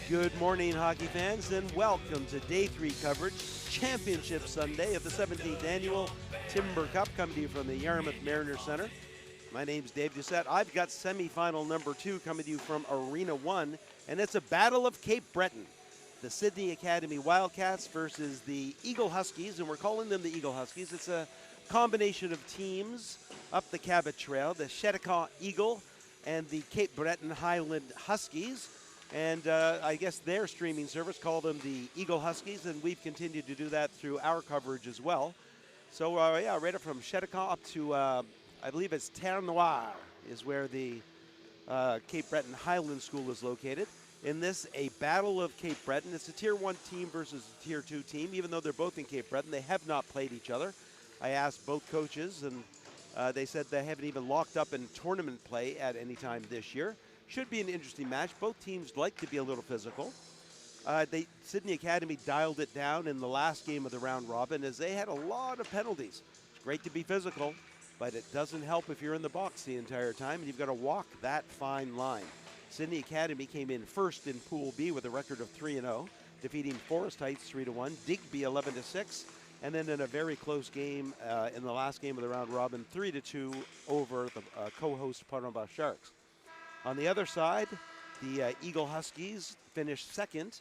Good morning, hockey fans, and welcome to Day 3 coverage, Championship Sunday of the 17th Annual Timber Cup, coming to you from the Yarmouth Mariner Center. My name's Dave Doucette. I've got semifinal number 2 coming to you from Arena 1, and it's a battle of Cape Breton. The Sydney Academy Wildcats versus the Eagle Huskies, and we're calling them the Eagle Huskies. It's a combination of teams up the Cabot Trail, the Cheticamp Eagle and the Cape Breton Highland Huskies. And I guess their streaming service called them the Eagle Huskies, and we've continued to do that through our coverage as well. So, yeah, right up from Cheticamp up to, I believe it's Terre Noire is where the Cape Breton Highland School is located. In this, a battle of Cape Breton. It's a Tier 1 team versus a Tier 2 team. Even though they're both in Cape Breton, they have not played each other. I asked both coaches, and they said they haven't even locked up in tournament play at any time this year. Should be an interesting match. Both teams like to be a little physical. Sydney Academy dialed it down in the last game of the round robin as they had a lot of penalties. It's great to be physical, but it doesn't help if you're in the box the entire time, and you've got to walk that fine line. Sydney Academy came in first in Pool B with a record of 3-0, defeating Forest Heights 3-1, Digby 11-6, and then in a very close game in the last game of the round robin, 3-2 over the co-host Paramba Sharks. On the other side, the Eagle Huskies finished second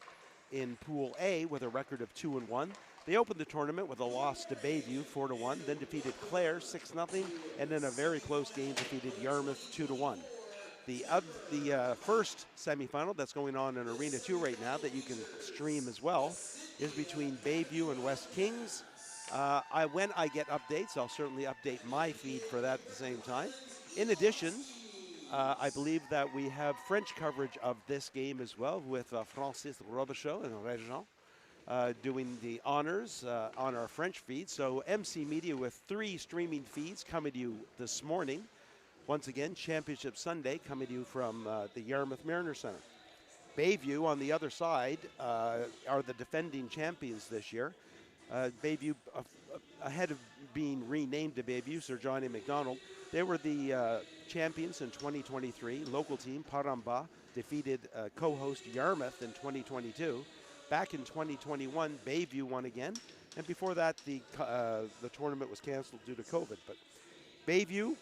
in Pool A with a record of 2-1. They opened the tournament with a loss to Bayview 4-1, then defeated Clare 6-0, and in a very close game defeated Yarmouth 2-1. The first semifinal that's going on in Arena 2 right now that you can stream as well is between Bayview and West Kings. When I get updates, I'll certainly update my feed for that at the same time. In addition, I believe that we have French coverage of this game as well with Francis Robichaud and Régent doing the honors on our French feed. So MC Media with 3 streaming feeds coming to you this morning. Once again, Championship Sunday coming to you from the Yarmouth Mariner Center. Bayview on the other side are the defending champions this year. Bayview, ahead of being renamed to Bayview, Sir Johnny McDonald, they were the champions in 2023. Local team, Paramba, defeated co-host Yarmouth in 2022. Back in 2021, Bayview won again. And before that, the tournament was canceled due to COVID. But Bayview,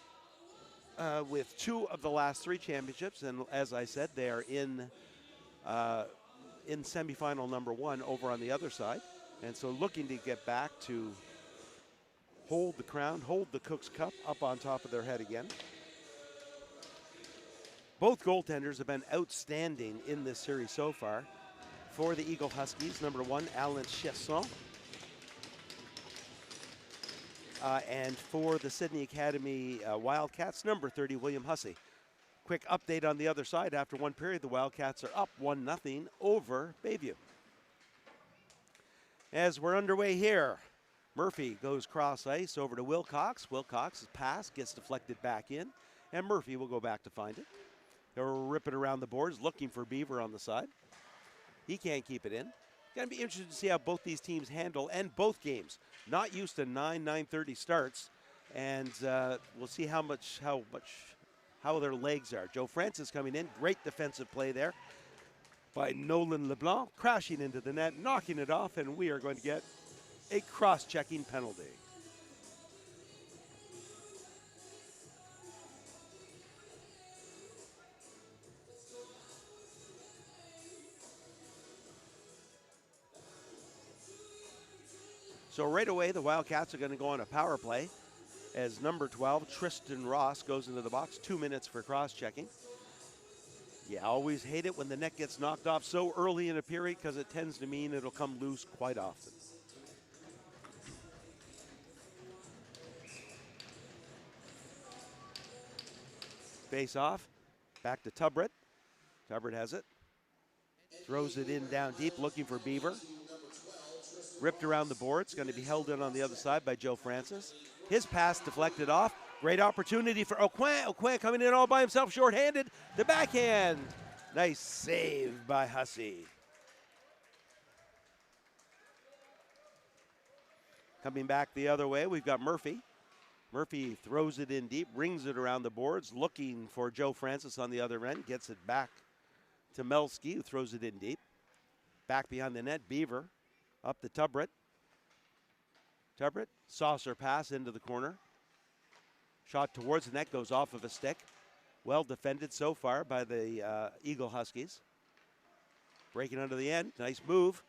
with 2 of the last 3 championships, and as I said, they are in semifinal number 1 over on the other side. And so looking to get back to hold the crown, hold the Cook's Cup up on top of their head again. Both goaltenders have been outstanding in this series so far. For the Eagle Huskies, number 1, Alan Chesson. And for the Sydney Academy Wildcats, number 30, William Hussey. Quick update on the other side. After one period, the Wildcats are up 1-0 over Bayview. As we're underway here, Murphy goes cross ice over to Wilcox. Wilcox's pass gets deflected back in, and Murphy will go back to find it. They're ripping around the boards, looking for Beaver on the side. He can't keep it in. Going to be interested to see how both these teams handle, and both games. Not used to 9:30 starts, and we'll see how their legs are. Joe Francis coming in, great defensive play there by Nolan LeBlanc, crashing into the net, knocking it off, and we are going to get a cross-checking penalty. So right away, the Wildcats are going to go on a power play as number 12, Tristan Ross, goes into the box. 2 minutes for cross-checking. Yeah, I always hate it when the net gets knocked off so early in a period because it tends to mean it'll come loose quite often. Face off, back to Tubritt. Tubritt has it. Throws it in down deep, looking for Beaver. Ripped around the boards, going to be held in on the other side by Joe Francis. His pass deflected off. Great opportunity for Aucoin. Aucoin coming in all by himself, shorthanded. The backhand. Nice save by Hussey. Coming back the other way, we've got Murphy. Murphy throws it in deep, rings it around the boards, looking for Joe Francis on the other end. Gets it back to Melski, who throws it in deep. Back behind the net, Beaver up to Tubret. Tubret, saucer pass into the corner. Shot towards the net, goes off of a stick. Well defended so far by the Eagle Huskies. Breaking under the end, nice move.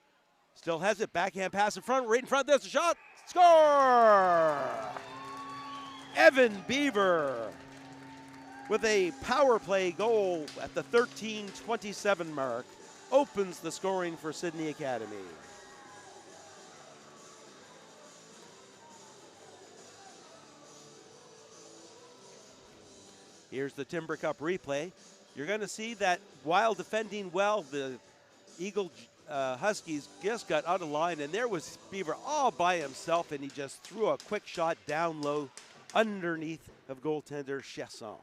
Still has it, backhand pass in front, right in front, there's a shot. Score! Evan Beaver with a power play goal at the 13:27 mark opens the scoring for Sydney Academy. Here's the Timber Cup replay. You're going to see that while defending well, the Eagle Huskies just got out of line, and there was Beaver all by himself, and he just threw a quick shot down low underneath of goaltender Chasson.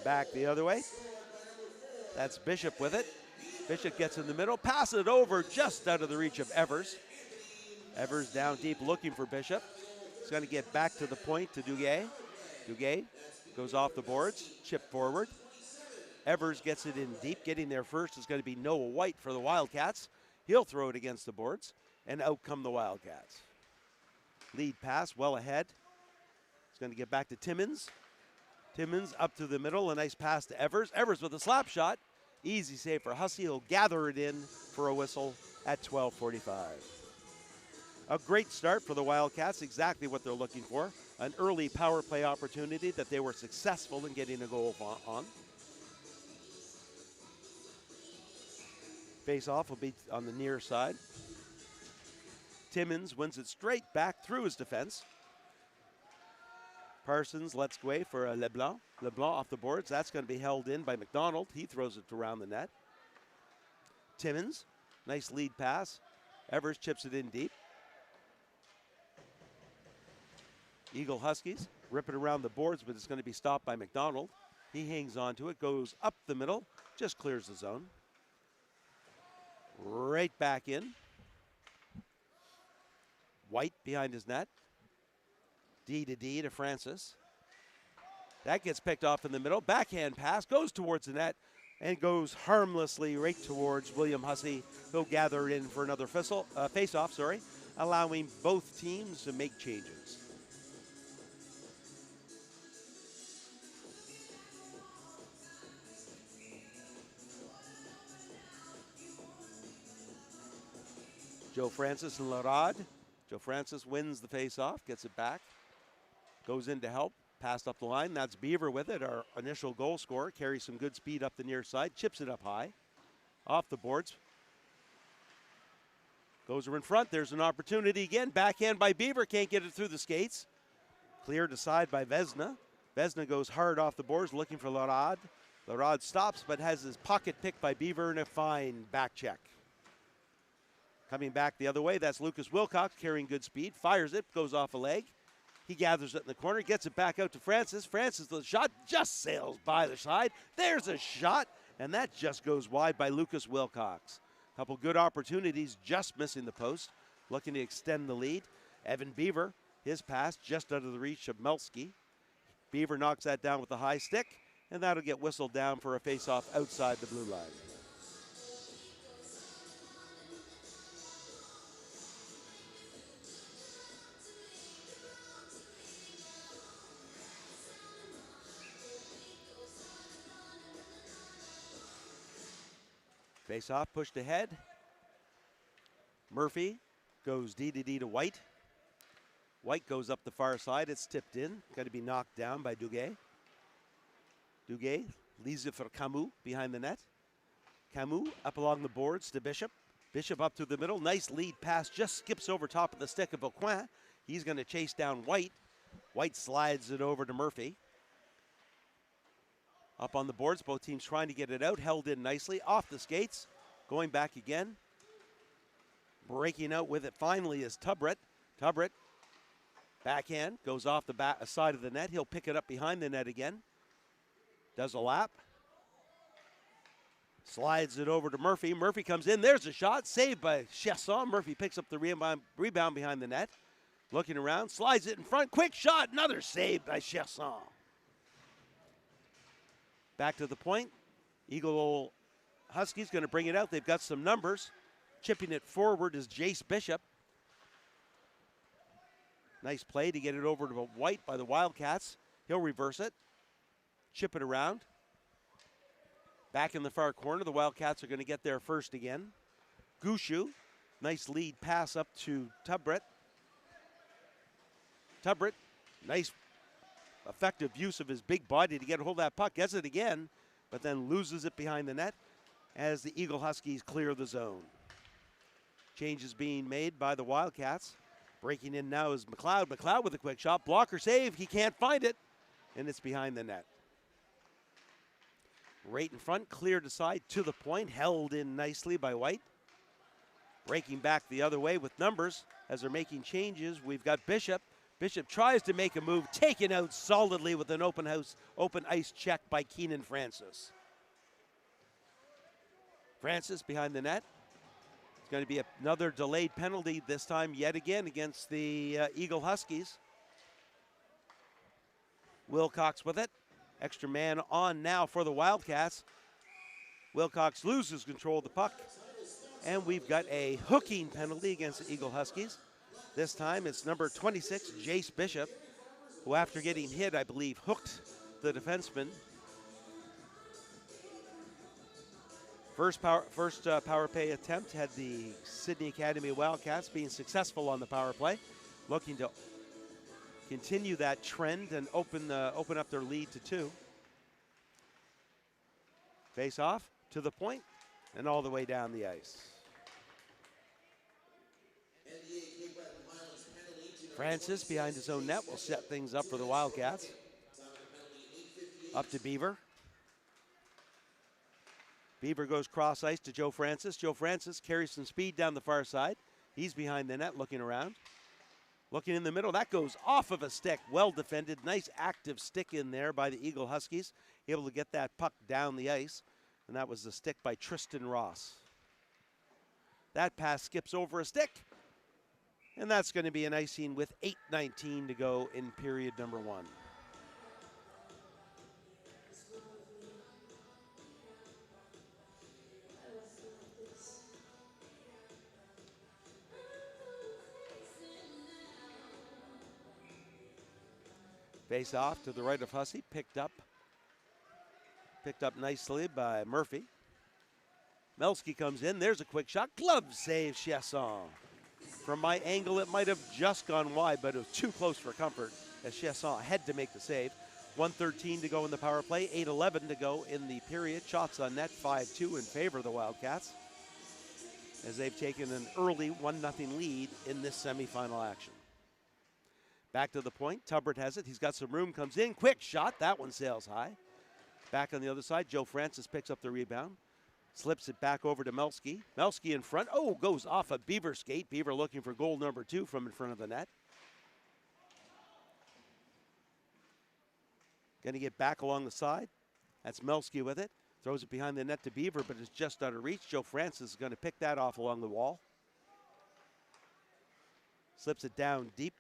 Back the other way. That's Bishop with it. Bishop gets in the middle, passes it over just out of the reach of Evers. Evers down deep looking for Bishop. He's going to get back to the point to Duguay. Duguay goes off the boards, chip forward. Evers gets it in deep. Getting there first is going to be Noah White for the Wildcats. He'll throw it against the boards, and out come the Wildcats. Lead pass well ahead. He's going to get back to Timmins. Timmins up to the middle, a nice pass to Evers. Evers with a slap shot. Easy save for Hussey. He'll gather it in for a whistle at 12:45. A great start for the Wildcats, exactly what they're looking for. An early power play opportunity that they were successful in getting a goal on. Face-off will be on the near side. Timmins wins it straight back through his defense. Parsons lets go for LeBlanc. LeBlanc off the boards. That's going to be held in by McDonald. He throws it around the net. Timmins, nice lead pass. Evers chips it in deep. Eagle Huskies rip it around the boards, but it's going to be stopped by McDonald. He hangs on to it, goes up the middle, just clears the zone. Right back in. White behind his net. D to Francis. That gets picked off in the middle. Backhand pass goes towards the net and goes harmlessly right towards William Hussey. He'll gather it in for another face-off, allowing both teams to make changes. Joe Francis and Larad. Joe Francis wins the face-off, gets it back, goes in to help, passed up the line. That's Beaver with it, our initial goal scorer. Carries some good speed up the near side, chips it up high, off the boards. Goes in front, there's an opportunity again. Backhand by Beaver, can't get it through the skates. Cleared aside by Vesna. Vesna goes hard off the boards, looking for Larad. Larad stops, but has his pocket picked by Beaver and a fine back check. Coming back the other way, that's Lucas Wilcox carrying good speed. Fires it, goes off a leg. He gathers it in the corner, gets it back out to Francis. Francis, the shot just sails by the side. There's a shot, and that just goes wide by Lucas Wilcox. Couple good opportunities, just missing the post. Looking to extend the lead. Evan Beaver, his pass just out of the reach of Melski. Beaver knocks that down with a high stick, and that'll get whistled down for a face-off outside the blue line. Face-off pushed ahead. Murphy goes D to White. White goes up the far side. It's tipped in. Going to be knocked down by Duguay. Duguay leaves it for Camus behind the net. Camus up along the boards to Bishop. Bishop up through the middle. Nice lead pass. Just skips over top of the stick of Aucoin. He's going to chase down White. White slides it over to Murphy. Up on the boards, both teams trying to get it out. Held in nicely, off the skates. Going back again. Breaking out with it finally is Tubret. Tubret, backhand, goes off the side of the net. He'll pick it up behind the net again. Does a lap. Slides it over to Murphy. Murphy comes in. There's a shot. Saved by Chasson. Murphy picks up the rebound behind the net. Looking around. Slides it in front. Quick shot. Another save by Chasson. Back to the point. Eagle Huskies going to bring it out. They've got some numbers. Chipping it forward is Jace Bishop. Nice play to get it over to White by the Wildcats. He'll reverse it. Chip it around. Back in the far corner, the Wildcats are going to get there first again. Gushu, nice lead pass up to Tubret. Tubret, nice effective use of his big body to get a hold of that puck. Gets it again, but then loses it behind the net as the Eagle Huskies clear the zone. Changes being made by the Wildcats. Breaking in now is McLeod. McLeod with a quick shot. Blocker save. He can't find it, and it's behind the net. Right in front, cleared aside to the point. Held in nicely by White. Breaking back the other way with numbers as they're making changes. We've got Bishop. Bishop tries to make a move, taken out solidly with an open ice check by Keenan Francis. Francis behind the net. It's going to be another delayed penalty, this time yet again against the Eagle Huskies. Wilcox with it. Extra man on now for the Wildcats. Wilcox loses control of the puck. And we've got a hooking penalty against the Eagle Huskies. This time it's number 26, Jace Bishop, who after getting hit, I believe, hooked the defenseman. First power play attempt had the Sydney Academy Wildcats being successful on the power play, looking to continue that trend and open up their lead to 2. Face off to the point and all the way down the ice. Francis behind his own net will set things up for the Wildcats. Up to Beaver. Beaver goes cross ice to Joe Francis. Joe Francis carries some speed down the far side. He's behind the net looking around. Looking in the middle, that goes off of a stick. Well defended, nice active stick in there by the Eagle Huskies. Able to get that puck down the ice. And that was the stick by Tristan Ross. That pass skips over a stick. And that's going to be an icing with 8:19 to go in period number 1. Face off to the right of Hussey, picked up nicely by Murphy. Melski comes in, there's a quick shot, glove save Chasson. From my angle, it might have just gone wide, but it was too close for comfort as Chasson had to make the save. 1:13 to go in the power play, 8:11 to go in the period. Shots on net, 5-2 in favor of the Wildcats, as they've taken an early 1-0 lead in this semifinal action. Back to the point, Tubbert has it. He's got some room, comes in, quick shot. That one sails high. Back on the other side, Joe Francis picks up the rebound. Slips it back over to Melski. Melski in front. Oh, goes off a Beaver skate. Beaver looking for goal number 2 from in front of the net. Going to get back along the side. That's Melski with it. Throws it behind the net to Beaver, but it's just out of reach. Joe Francis is going to pick that off along the wall. Slips it down deep.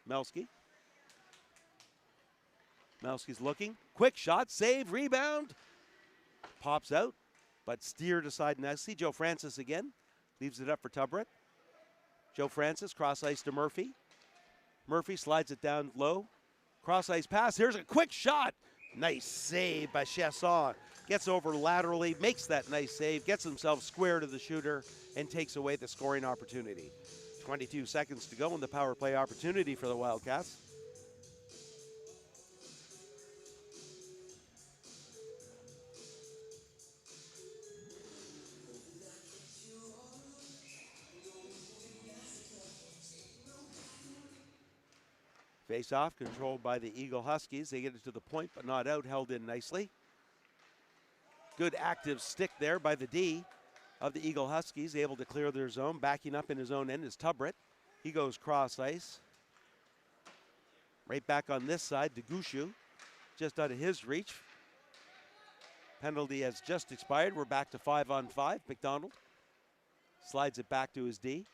Melski. Melski's looking. Quick shot, save, rebound. Pops out, but steered aside nicely. Joe Francis again. Leaves it up for Tubbret. Joe Francis, cross ice to Murphy. Murphy slides it down low. Cross ice pass. Here's a quick shot. Nice save by Chasson. Gets over laterally, makes that nice save, gets himself square to the shooter, and takes away the scoring opportunity. 22 seconds to go in the power play opportunity for the Wildcats. Face off, controlled by the Eagle Huskies. They get it to the point, but not out, held in nicely. Good active stick there by the D of the Eagle Huskies, able to clear their zone. Backing up in his own end is Tubbret. He goes cross ice. Right back on this side to Gushu, just out of his reach. Penalty has just expired. We're back to 5-on-5. McDonald slides it back to his D.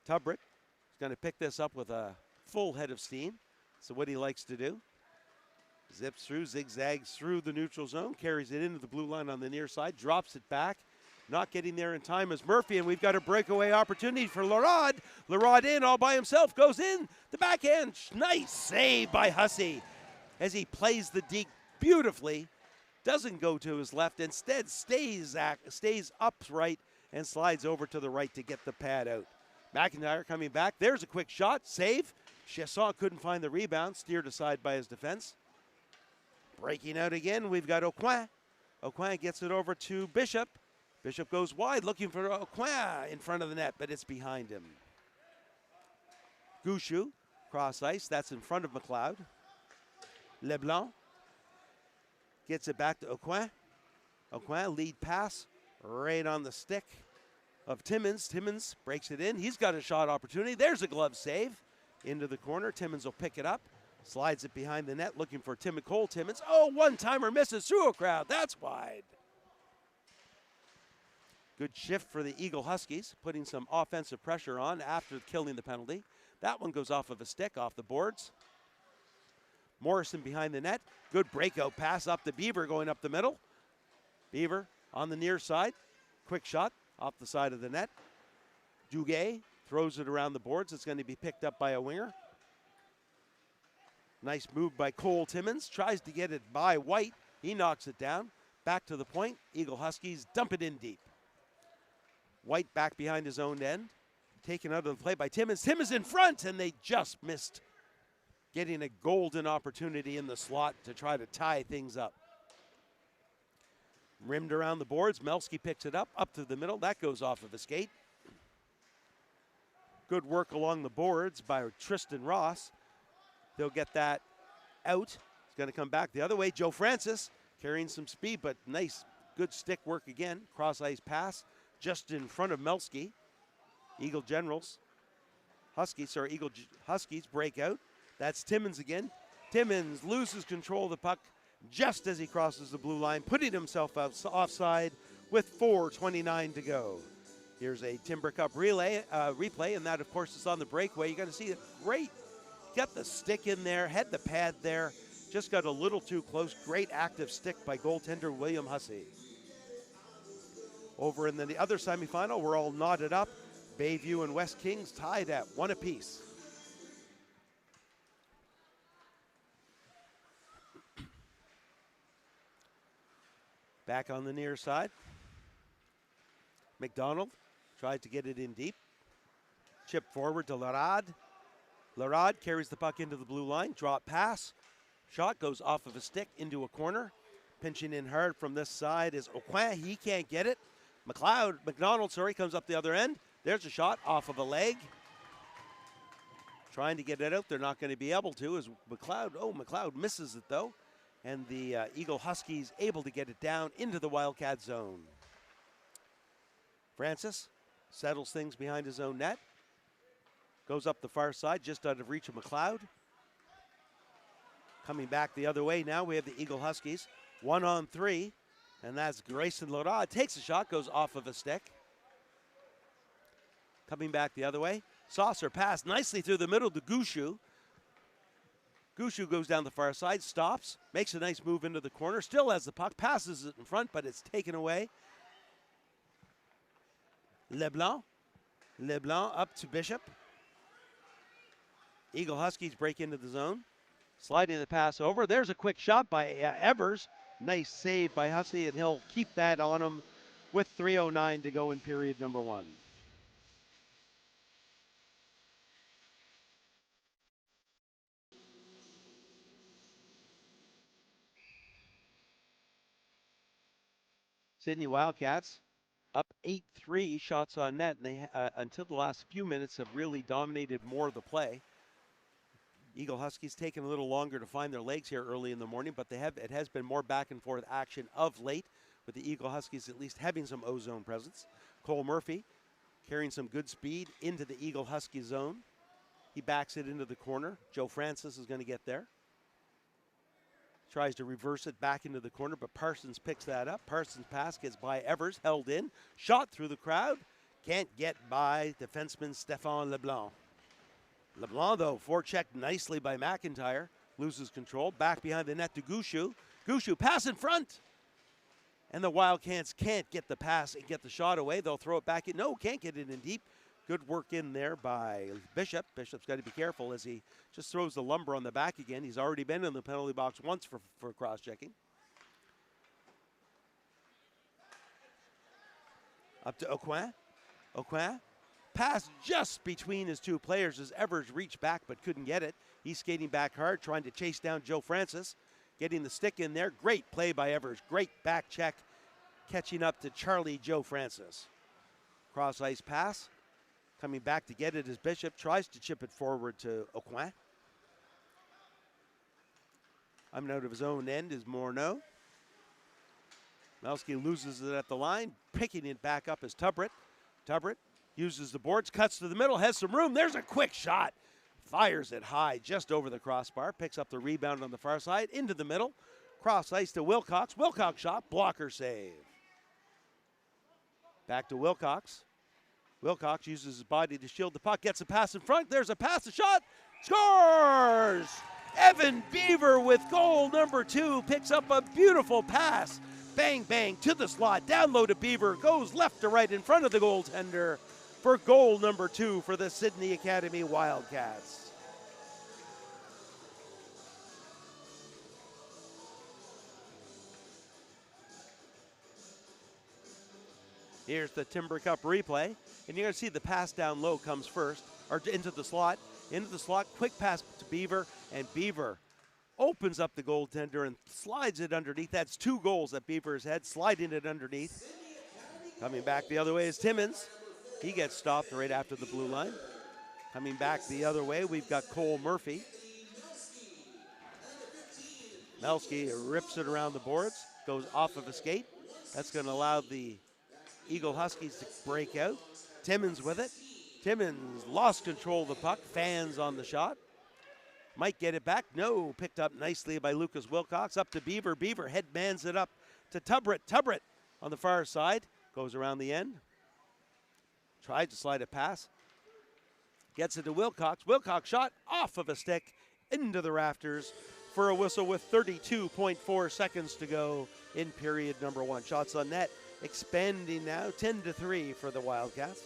Tubbret is going to pick this up with a full head of steam. So what he likes to do. Zips through, zigzags through the neutral zone, carries it into the blue line on the near side, drops it back. Not getting there in time is Murphy, and we've got a breakaway opportunity for Larod. Larod in all by himself, goes in, the backhand, nice save by Hussey as he plays the deke beautifully. Doesn't go to his left, instead stays upright and slides over to the right to get the pad out. McIntyre coming back, there's a quick shot, save. Chasson couldn't find the rebound, steered aside by his defense. Breaking out again, we've got Aucoin. Aucoin gets it over to Bishop. Bishop goes wide, looking for Aucoin in front of the net, but it's behind him. Gouchou, cross ice, that's in front of McLeod. Leblanc gets it back to Aucoin. Aucoin, lead pass, right on the stick of Timmins. Timmins breaks it in. He's got a shot opportunity. There's a glove save into the corner. Timmins will pick it up, slides it behind the net, looking for Cole Timmins. Oh, one-timer misses through a crowd. That's wide. Good shift for the Eagle Huskies, putting some offensive pressure on after killing the penalty. That one goes off of a stick, off the boards. Morrison behind the net. Good breakout pass up to Beaver going up the middle. Beaver on the near side. Quick shot off the side of the net. Duguay throws it around the boards. It's going to be picked up by a winger. Nice move by Cole Timmins. Tries to get it by White. He knocks it down. Back to the point. Eagle Huskies dump it in deep. White back behind his own end. Taken out of the play by Timmins. Timmins in front, and they just missed getting a golden opportunity in the slot to try to tie things up. Rimmed around the boards. Melski picks it up to the middle. That goes off of a skate. Good work along the boards by Tristan Ross. They'll get that out. It's going to come back the other way. Joe Francis carrying some speed, but nice, good stick work again. Cross ice pass just in front of Melski. Eagle Huskies break out. That's Timmins again. Timmins loses control of the puck just as he crosses the blue line, putting himself offside with 4:29 to go. Here's a Timber Cup replay, and that, of course, is on the breakaway. You're going to see it great. Got the stick in there, had the pad there, just got a little too close. Great active stick by goaltender William Hussey. Over in the other semifinal, we're all knotted up. Bayview and West Kings tied at 1 apiece. Back on the near side. McDonald tried to get it in deep. Chip forward to Larad. Larad carries the puck into the blue line. Drop pass. Shot goes off of a stick into a corner. Pinching in hard from this side is Aucoin. He can't get it. McDonald comes up the other end. There's a shot off of a leg. Trying to get it out. They're not going to be able to as McLeod misses it though. And the Eagle Huskies able to get it down into the Wildcat zone. Francis settles things behind his own net. Goes up the far side, just out of reach of McLeod. Coming back the other way now, we have the Eagle Huskies. 1-on-3, and that's Grayson Lorad. Takes a shot, goes off of a stick. Coming back the other way. Saucer pass nicely through the middle to Gouchou. Gouchou goes down the far side, stops, makes a nice move into the corner, still has the puck, passes it in front, but it's taken away. Leblanc up to Bishop. Eagle Huskies break into the zone. Sliding the pass over. There's a quick shot by Evers. Nice save by Hussey, and he'll keep that on him with 3:09 to go in period number 1. Sydney Wildcats up 8-3 shots on net, and they until the last few minutes have really dominated more of the play. Eagle Huskies taking a little longer to find their legs here early in the morning, but it has been more back and forth action of late, with the Eagle Huskies at least having some O-zone presence. Cole Murphy carrying some good speed into the Eagle Husky zone. He backs it into the corner. Joe Francis is going to get there. Tries to reverse it back into the corner, but Parsons picks that up. Parsons' pass gets by Evers, held in, shot through the crowd. Can't get by defenseman Stéphane Leblanc. Leblanc, though, forechecked nicely by McIntyre. Loses control, back behind the net to Gushu. Gushu, pass in front. And the Wildcats can't get the pass and get the shot away. They'll throw it back in. No, can't get it in deep. Good work in there by Bishop. Bishop's got to be careful as he just throws the lumber on the back again. He's already been in the penalty box once for cross-checking. Up to Aucoin. Aucoin. Pass just between his two players as Evers reached back but couldn't get it. He's skating back hard, trying to chase down Joe Francis. Getting the stick in there. Great play by Evers. Great back check. Catching up to Charlie Joe Francis. Cross-ice pass. Coming back to get it as Bishop tries to chip it forward to Aucoin. Coming out of his own end is Morneau. Melski loses it at the line. Picking it back up is Tubritt. Tubritt uses the boards, cuts to the middle, has some room. There's a quick shot. Fires it high just over the crossbar. Picks up the rebound on the far side. Into the middle. Cross ice to Wilcox. Wilcox shot. Blocker save. Back to Wilcox. Wilcox uses his body to shield the puck. Gets a pass in front. There's a pass, a shot. Scores! Evan Beaver with goal number 2. Picks up a beautiful pass. Bang, bang, to the slot. Down low to Beaver. Goes left to right in front of the goaltender for goal number 2 for the Sydney Academy Wildcats. Here's the Timber Cup replay. And you're going to see the pass down low comes first, or into the slot. Into the slot, quick pass to Beaver, and Beaver opens up the goaltender and slides it underneath. That's 2 goals that Beaver's had, sliding it underneath. Coming back the other way is Timmins. He gets stopped right after the blue line. Coming back the other way, we've got Cole Murphy. Melski rips it around the boards, goes off of a skate. That's going to allow the Eagle Huskies to break out. Timmins with it. Timmins lost control of the puck, fans on the shot. Might get it back. No, picked up nicely by Lucas Wilcox. Up to Beaver. Beaver headmans it up to Tubritt. Tubritt on the far side. Goes around the end. Tried to slide a pass. Gets it to Wilcox. Wilcox shot off of a stick into the rafters for a whistle with 32.4 seconds to go in period number 1. Shots on net expanding now 10-3 for the Wildcats.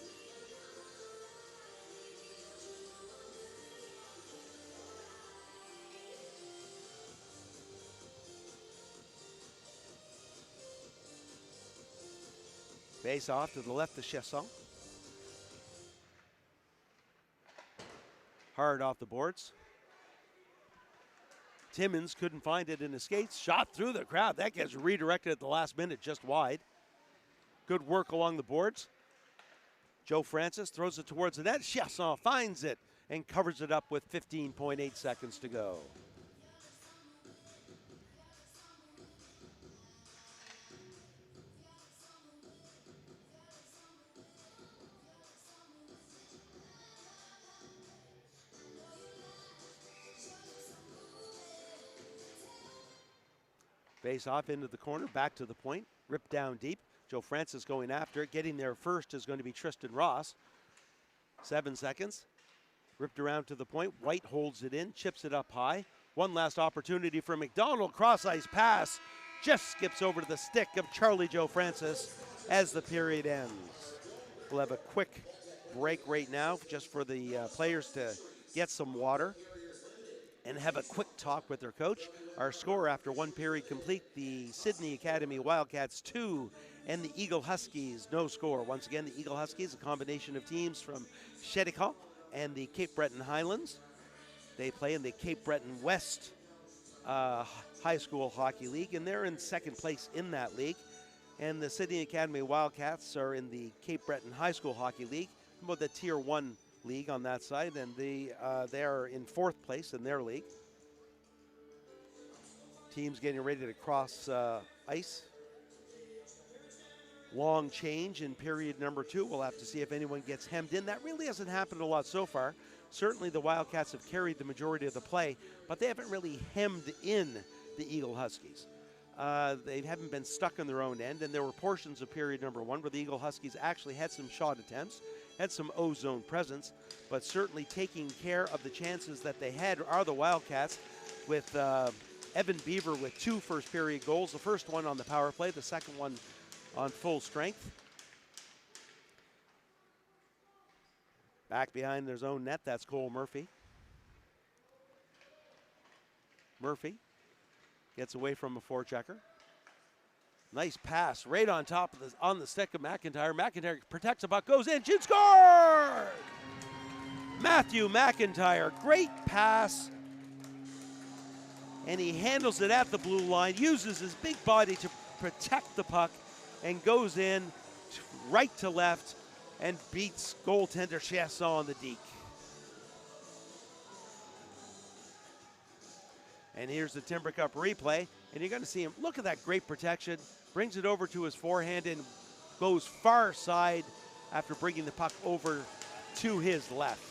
Face off to the left of Chesson. Hard off the boards. Timmins couldn't find it in his skates. Shot through the crowd. That gets redirected at the last minute, just wide. Good work along the boards. Joe Francis throws it towards the net. Chesson finds it and covers it up with 15.8 seconds to go. Face off into the corner, back to the point, ripped down deep. Joe Francis going after it. Getting there first is going to be Tristan Ross. 7 seconds. Ripped around to the point. White holds it in, chips it up high. One last opportunity for McDonald. Cross-ice pass. Just skips over to the stick of Charlie Joe Francis as the period ends. We'll have a quick break right now just for the players to get some water and have a quick talk with their coach. Our score after 1 period complete, the Sydney Academy Wildcats 2 and the Eagle Huskies no score. Once again, the Eagle Huskies, a combination of teams from Cheticamp and the Cape Breton Highlands. They play in the Cape Breton West High School Hockey League, and they're in 2nd place in that league. And the Sydney Academy Wildcats are in the Cape Breton High School Hockey League, about the Tier 1 league on that side, and they are in 4th place in their league. Teams getting ready to cross ice. Long change in period number 2. We'll have to see if anyone gets hemmed in. That really hasn't happened a lot so far. Certainly the Wildcats have carried the majority of the play, but they haven't really hemmed in the Eagle Huskies. They haven't been stuck on their own end, and there were portions of period number 1 where the Eagle Huskies actually had some shot attempts, had some O-zone presence, but certainly taking care of the chances that they had are the Wildcats. with Evan Beaver with 2 first period goals. The first one on the power play, the second one on full strength. Back behind their own net, that's Cole Murphy. Murphy gets away from a forechecker. Nice pass right on top of on the stick of McIntyre. McIntyre protects the puck, goes in, shoots, score! Matthew McIntyre, great pass. And he handles it at the blue line, uses his big body to protect the puck, and goes in right to left and beats goaltender Chasson on the deke. And here's the Timber Cup replay, and you're going to see him. Look at that great protection. Brings it over to his forehand and goes far side after bringing the puck over to his left.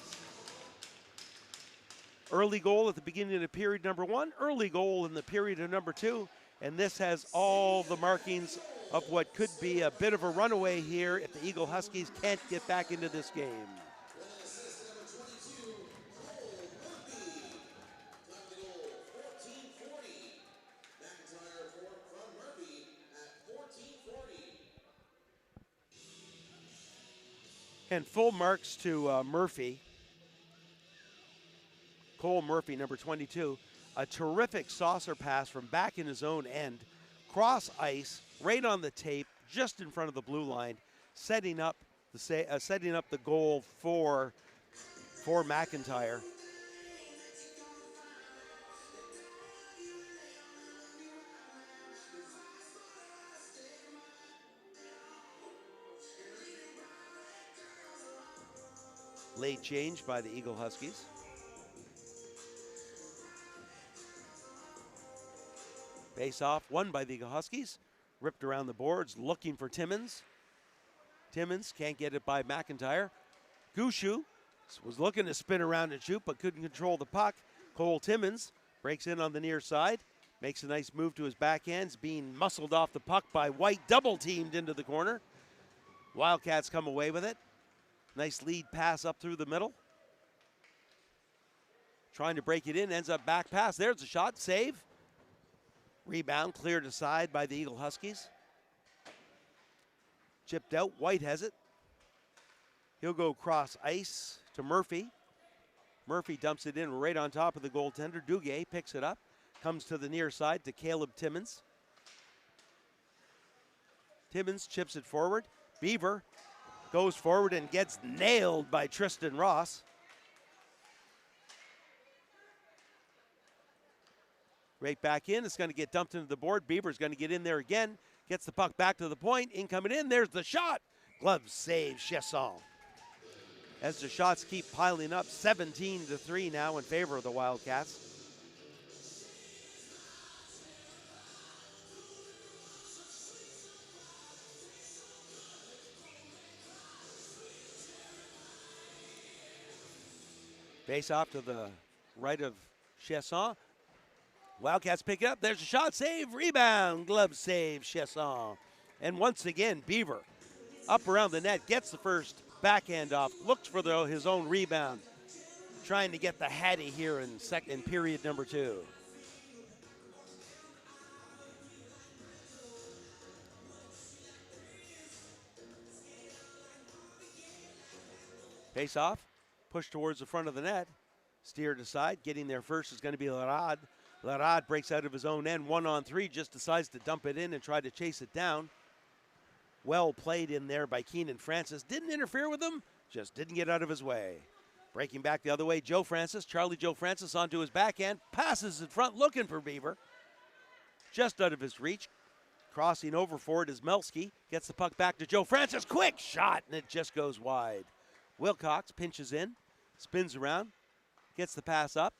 Early goal at the beginning of the period number 1, early goal in the period of number 2, and this has all the markings of what could be a bit of a runaway here if the Eagle Huskies can't get back into this game. And full marks to Murphy. Cole Murphy, number 22. A terrific saucer pass from back in his own end. Cross ice, right on the tape, just in front of the blue line, setting up the goal for McIntyre. Late change by the Eagle Huskies. Face off, won by the Eagle Huskies. Ripped around the boards, looking for Timmins. Timmins can't get it by McIntyre. Gushu was looking to spin around and shoot, but couldn't control the puck. Cole Timmins breaks in on the near side, makes a nice move to his backhands, being muscled off the puck by White, double teamed into the corner. Wildcats come away with it. Nice lead pass up through the middle. Trying to break it in, ends up back pass. There's a shot, save. Rebound cleared aside by the Eagle Huskies. Chipped out, White has it. He'll go cross ice to Murphy. Murphy dumps it in right on top of the goaltender. Duguay picks it up, comes to the near side to Caleb Timmins. Timmins chips it forward. Beaver goes forward and gets nailed by Tristan Ross. Right back in, it's going to get dumped into the board. Beaver's going to get in there again, gets the puck back to the point, incoming in, there's the shot. Glove save, Chasson. As the shots keep piling up, 17-3 now in favor of the Wildcats. Face off to the right of Chasson. Wildcats pick it up. There's a shot, save, rebound, glove save, Chasson. And once again, Beaver up around the net, gets the first backhand off, looks for his own rebound, trying to get the Hattie here in period number 2. Face off, push towards the front of the net, steered aside, getting there first is going to be Larad. Larad breaks out of his own end, 1-on-3, just decides to dump it in and try to chase it down. Well played in there by Keenan Francis. Didn't interfere with him, just didn't get out of his way. Breaking back the other way, Charlie Joe Francis onto his backhand, passes in front looking for Beaver. Just out of his reach. Crossing over for it is Melski. Gets the puck back to Joe Francis, quick shot, and it just goes wide. Wilcox pinches in, spins around, gets the pass up.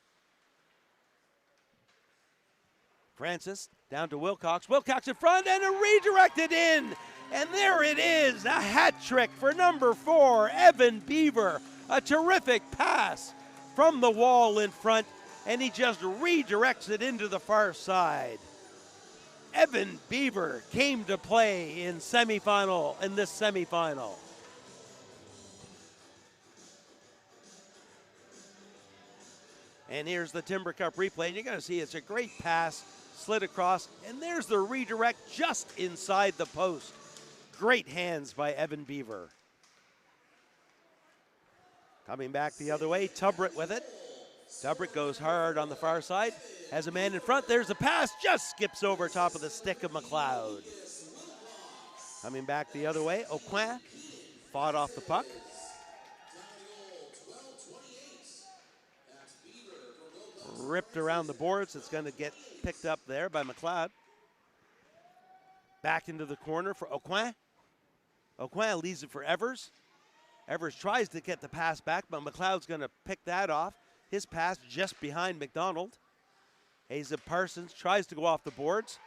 Francis down to Wilcox. Wilcox in front and a redirected in. And there it is, a hat trick for number 4, Evan Beaver. A terrific pass from the wall in front, and he just redirects it into the far side. Evan Beaver came to play in this semifinal. And here's the Timber Cup replay. And you're going to see it's a great pass, slid across, and there's the redirect just inside the post. Great hands by Evan Beaver. Coming back the other way, Tubritt with it. Tubritt goes hard on the far side, has a man in front. There's the pass, just skips over top of the stick of McLeod. Coming back the other way, Aucoin fought off the puck. Ripped around the boards. It's going to get picked up there by McLeod. Back into the corner for Aucoin. Aucoin leaves it for Evers. Evers tries to get the pass back, but McLeod's going to pick that off. His pass just behind McDonald. Hazen Parsons tries to go off the boards.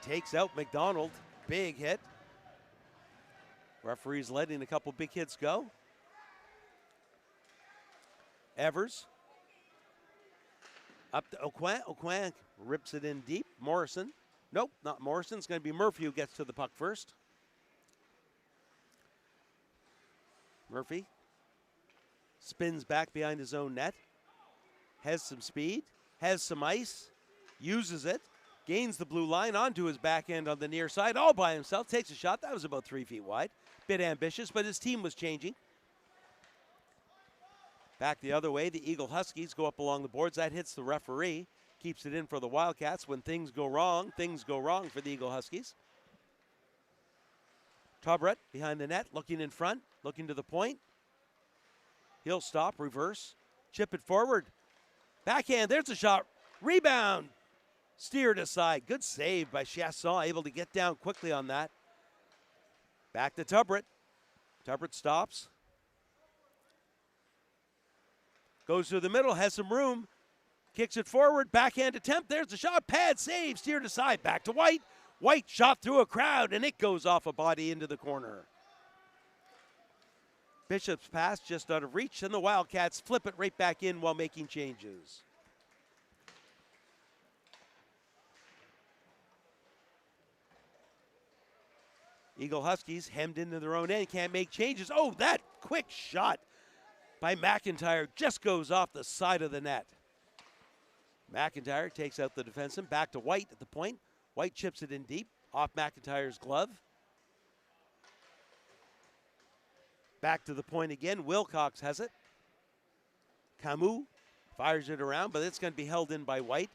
Takes out McDonald. Big hit. Referee's letting a couple big hits go. Evers. Up to Aucoin. Aucoin rips it in deep. Morrison. Nope, not Morrison. It's going to be Murphy who gets to the puck first. Murphy spins back behind his own net. Has some speed. Has some ice. Uses it. Gains the blue line onto his backhand on the near side. All by himself. Takes a shot. That was about 3 feet wide. Bit ambitious, but his team was changing. Back the other way, the Eagle Huskies go up along the boards. That hits the referee. Keeps it in for the Wildcats. When things go wrong for the Eagle Huskies. Tubritt behind the net, looking in front, looking to the point. He'll stop, reverse, chip it forward. Backhand, there's a shot. Rebound, steered aside. Good save by Chasson, able to get down quickly on that. Back to Tubritt. Tubritt stops. Goes to the middle, has some room. Kicks it forward, backhand attempt. There's the shot, pad, save, steered aside. Back to White. White shot through a crowd, and it goes off a body into the corner. Bishop's pass just out of reach, and the Wildcats flip it right back in while making changes. Eagle Huskies hemmed into their own end, can't make changes. Oh, that quick shot by McIntyre just goes off the side of the net. McIntyre takes out the defenseman, back to White at the point. White chips it in deep, off McIntyre's glove. Back to the point again, Wilcox has it. Camus fires it around, but it's going to be held in by White.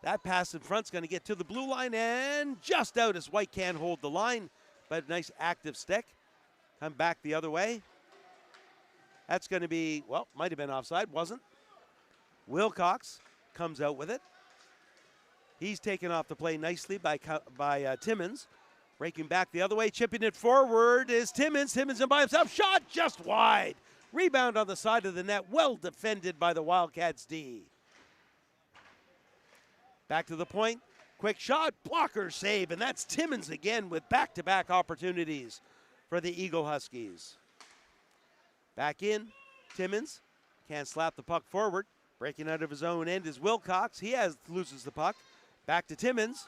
That pass in front's going to get to the blue line and just out as White can't hold the line, but a nice active stick. Come back the other way. That's going to be, well, might have been offside, wasn't. Wilcox comes out with it. He's taken off the play nicely by Timmins. Breaking back the other way, chipping it forward is Timmins. Timmins in by himself, shot just wide. Rebound on the side of the net, well defended by the Wildcats D. Back to the point, quick shot, blocker save, and that's Timmins again with back-to-back opportunities for the Eagle Huskies. Back in, Timmins can't slap the puck forward. Breaking out of his own end is Wilcox. He loses the puck. Back to Timmins.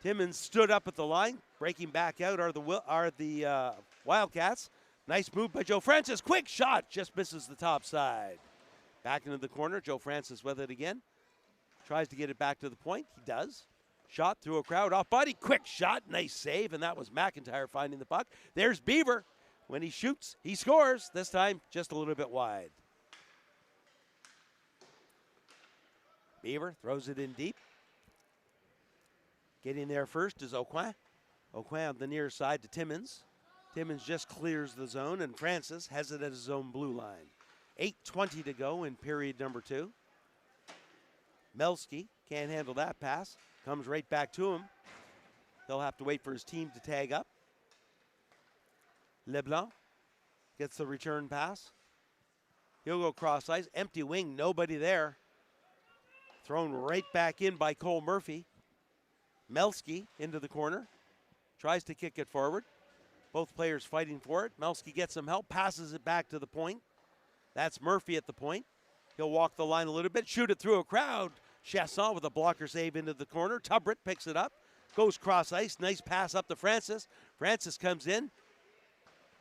Timmins stood up at the line. Breaking back out are the Wildcats. Nice move by Joe Francis. Quick shot, just misses the top side. Back into the corner, Joe Francis with it again. Tries to get it back to the point. He does. Shot through a crowd off body. Quick shot, nice save, and that was McIntyre finding the puck. There's Beaver. When he shoots, he scores. This time, just a little bit wide. Beaver throws it in deep. Getting there first is Aucoin. Aucoin on the near side to Timmins. Timmins just clears the zone, and Francis has it at his own blue line. 8:20 to go in period number 2. Melski can't handle that pass. Comes right back to him. He'll have to wait for his team to tag up. Leblanc gets the return pass. He'll go cross ice. Empty wing, nobody there. Thrown right back in by Cole Murphy. Melski into the corner. Tries to kick it forward. Both players fighting for it. Melski gets some help, passes it back to the point. That's Murphy at the point. He'll walk the line a little bit, shoot it through a crowd. Chasson with a blocker save into the corner. Tubritt picks it up, goes cross ice. Nice pass up to Francis. Francis comes in.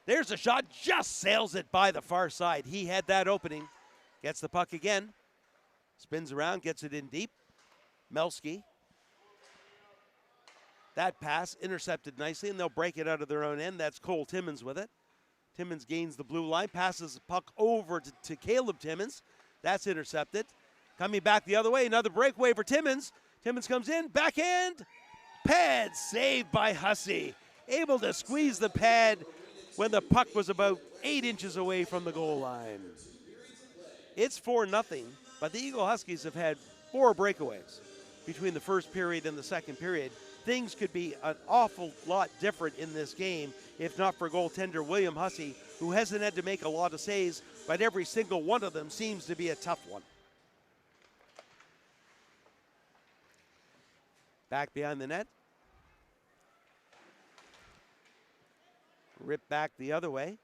There's a shot, just sails it by the far side. He had that opening. Gets the puck again. Spins around, gets it in deep. Melski. That pass intercepted nicely, and they'll break it out of their own end. That's Cole Timmins with it. Timmins gains the blue line, passes the puck over to Caleb Timmins. That's intercepted. Coming back the other way, another breakaway for Timmins. Timmins comes in, backhand. Pad saved by Hussey. Able to squeeze the pad when the puck was about 8 inches away from the goal line. It's 4-0, but the Eagle Huskies have had 4 breakaways between the first period and the second period. Things could be an awful lot different in this game if not for goaltender William Hussey, who hasn't had to make a lot of saves, but every single one of them seems to be a tough one. Back behind the net. Ripped back the other way.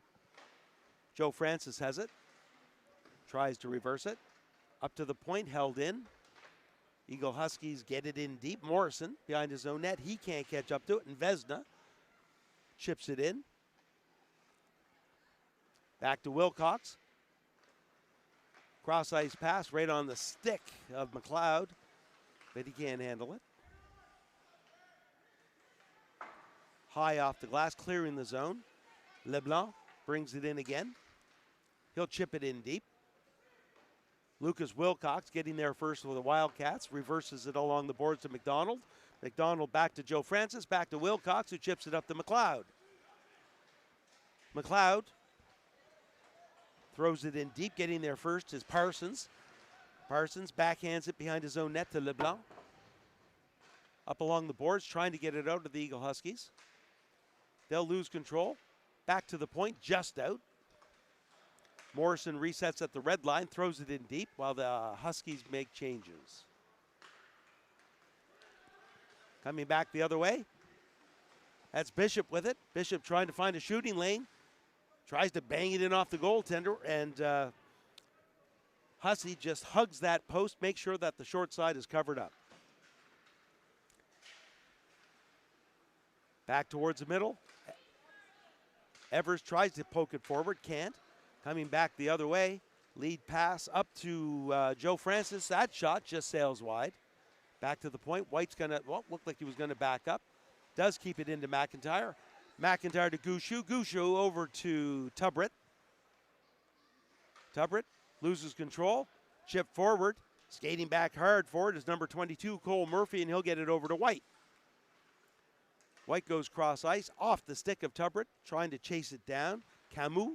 Joe Francis has it. Tries to reverse it. Up to the point, held in. Eagle Huskies get it in deep. Morrison behind his own net. He can't catch up to it, and Vesna chips it in. Back to Wilcox. Cross-ice pass right on the stick of McLeod, but he can't handle it. High off the glass, clearing the zone. LeBlanc brings it in again. He'll chip it in deep. Lucas Wilcox getting there first with the Wildcats, reverses it along the boards to McDonald. McDonald back to Joe Francis, back to Wilcox, who chips it up to McLeod. McLeod throws it in deep, getting there first is Parsons. Parsons backhands it behind his own net to LeBlanc. Up along the boards, trying to get it out of the Eagle Huskies. They'll lose control. Back to the point, just out. Morrison resets at the red line, throws it in deep while the Huskies make changes. Coming back the other way. That's Bishop with it. Bishop trying to find a shooting lane. Tries to bang it in off the goaltender, and Hussey just hugs that post, makes sure that the short side is covered up. Back towards the middle. Evers tries to poke it forward, can't. Coming back the other way, lead pass up to Joe Francis. That shot just sails wide. Back to the point. White's going to, well, looked like he was going to back up. Does keep it into McIntyre. McIntyre to Gushu. Gushu over to Tubritt. Tubritt loses control. Chip forward. Skating back hard forward is number 22, Cole Murphy, and he'll get it over to White. White goes cross ice, off the stick of Tubritt, trying to chase it down. Camus.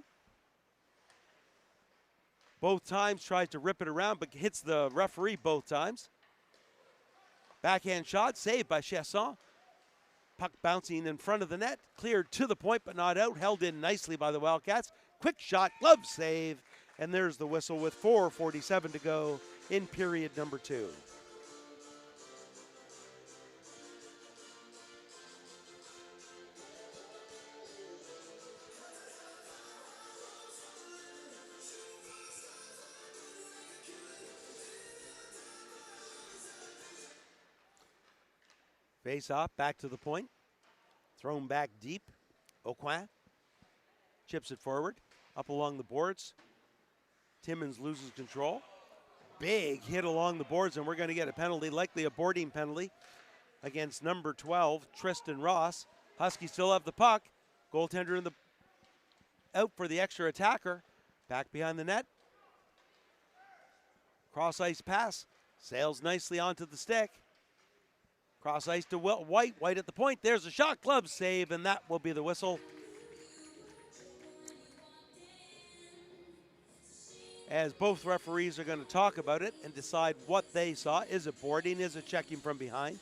Both times tries to rip it around, but hits the referee both times. Backhand shot, saved by Chasson. Puck bouncing in front of the net, cleared to the point but not out, held in nicely by the Wildcats. Quick shot, glove save, and there's the whistle with 4:47 to go in period number 2. Face off, back to the point. Thrown back deep. Aucoin chips it forward. Up along the boards. Timmins loses control. Big hit along the boards, and we're going to get a penalty, likely a boarding penalty against number 12, Tristan Ross. Huskies still have the puck. Goaltender in the out for the extra attacker. Back behind the net. Cross ice pass. Sails nicely onto the stick. Cross ice to White. White at the point. There's a shot, glove save, and that will be the whistle. As both referees are going to talk about it and decide what they saw. Is it boarding? Is it checking from behind?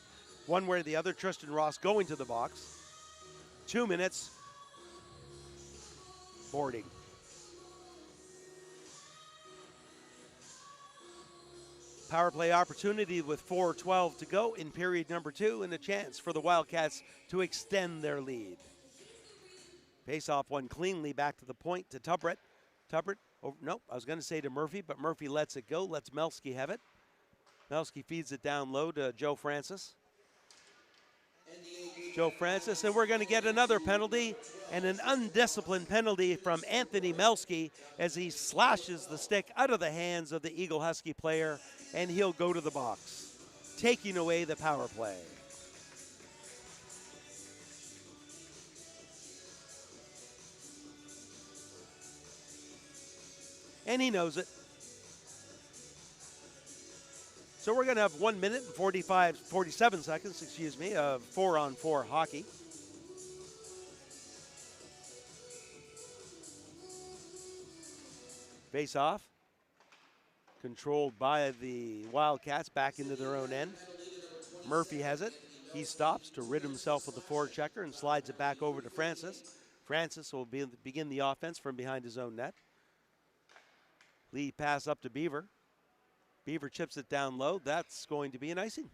One way or the other. Tristan Ross going to the box. 2 minutes. Boarding. Power play opportunity with 4:12 to go in period number 2, and a chance for the Wildcats to extend their lead. Face-off one cleanly back to the point to Tubritt. Tubritt, oh, nope, I was going to say to Murphy, but Murphy lets it go, lets Melski have it. Melski feeds it down low to Joe Francis. And the Joe Francis, and we're going to get another penalty and an undisciplined penalty from Anthony Melski as he slashes the stick out of the hands of the Eagle Husky player, and he'll go to the box, taking away the power play. And he knows it. So we're going to have 1 minute and 47 seconds, of 4-on-4 hockey. Face off, controlled by the Wildcats back into their own end. Murphy has it. He stops to rid himself of the forechecker and slides it back over to Francis. Francis will begin the offense from behind his own net. Lead pass up to Beaver. Beaver chips it down low. That's going to be an icing.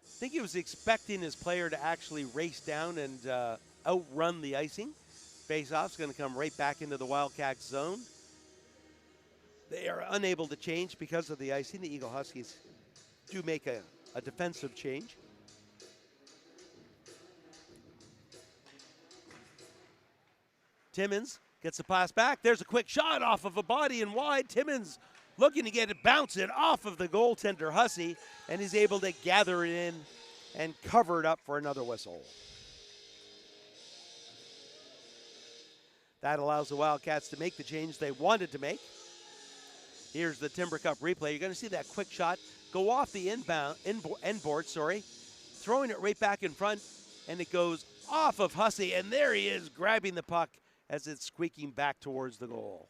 I think he was expecting his player to actually race down and outrun the icing. Face-off's going to come right back into the Wildcats zone. They are unable to change because of the icing. The Eagle Huskies do make a defensive change. Timmins gets the pass back. There's a quick shot off of a body and wide. Timmins looking to get it, bounce it off of the goaltender Hussey, and he's able to gather it in and cover it up for another whistle. That allows the Wildcats to make the change they wanted to make. Here's the Timber Cup replay. You're going to see that quick shot go off the end board, throwing it right back in front, and it goes off of Hussey, and there he is grabbing the puck as it's squeaking back towards the goal.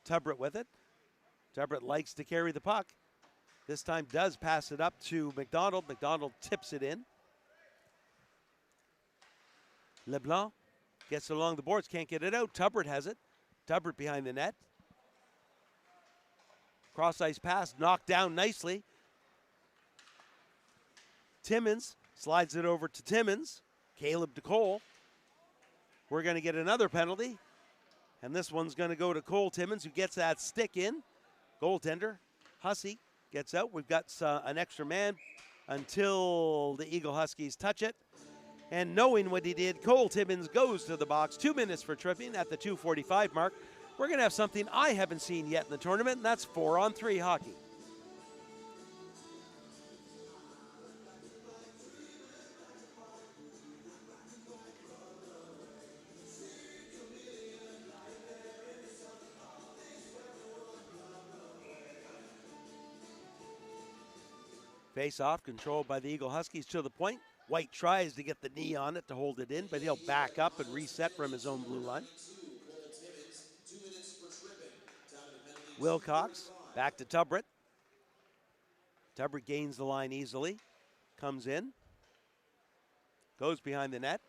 Tubritt with it. Tubritt likes to carry the puck. This time does pass it up to McDonald. McDonald tips it in. LeBlanc gets it along the boards, can't get it out. Tubritt has it. Tubritt behind the net. Cross-ice pass, knocked down nicely. Timmins slides it over to Timmins. Caleb DeCole. We're going to get another penalty, and this one's going to go to Cole Timmins, who gets that stick in. Goaltender Hussey gets out. We've got an extra man until the Eagle Huskies touch it. And knowing what he did, Cole Timmins goes to the box. 2 minutes for tripping at the 2:45 mark. We're going to have something I haven't seen yet in the tournament, and that's 4-on-3 hockey. Face off, controlled by the Eagle Huskies to the point. White tries to get the knee on it to hold it in, but he'll back up and reset from his own blue line. Wilcox back to Tubritt. Tubritt gains the line easily. Comes in. Goes behind the net.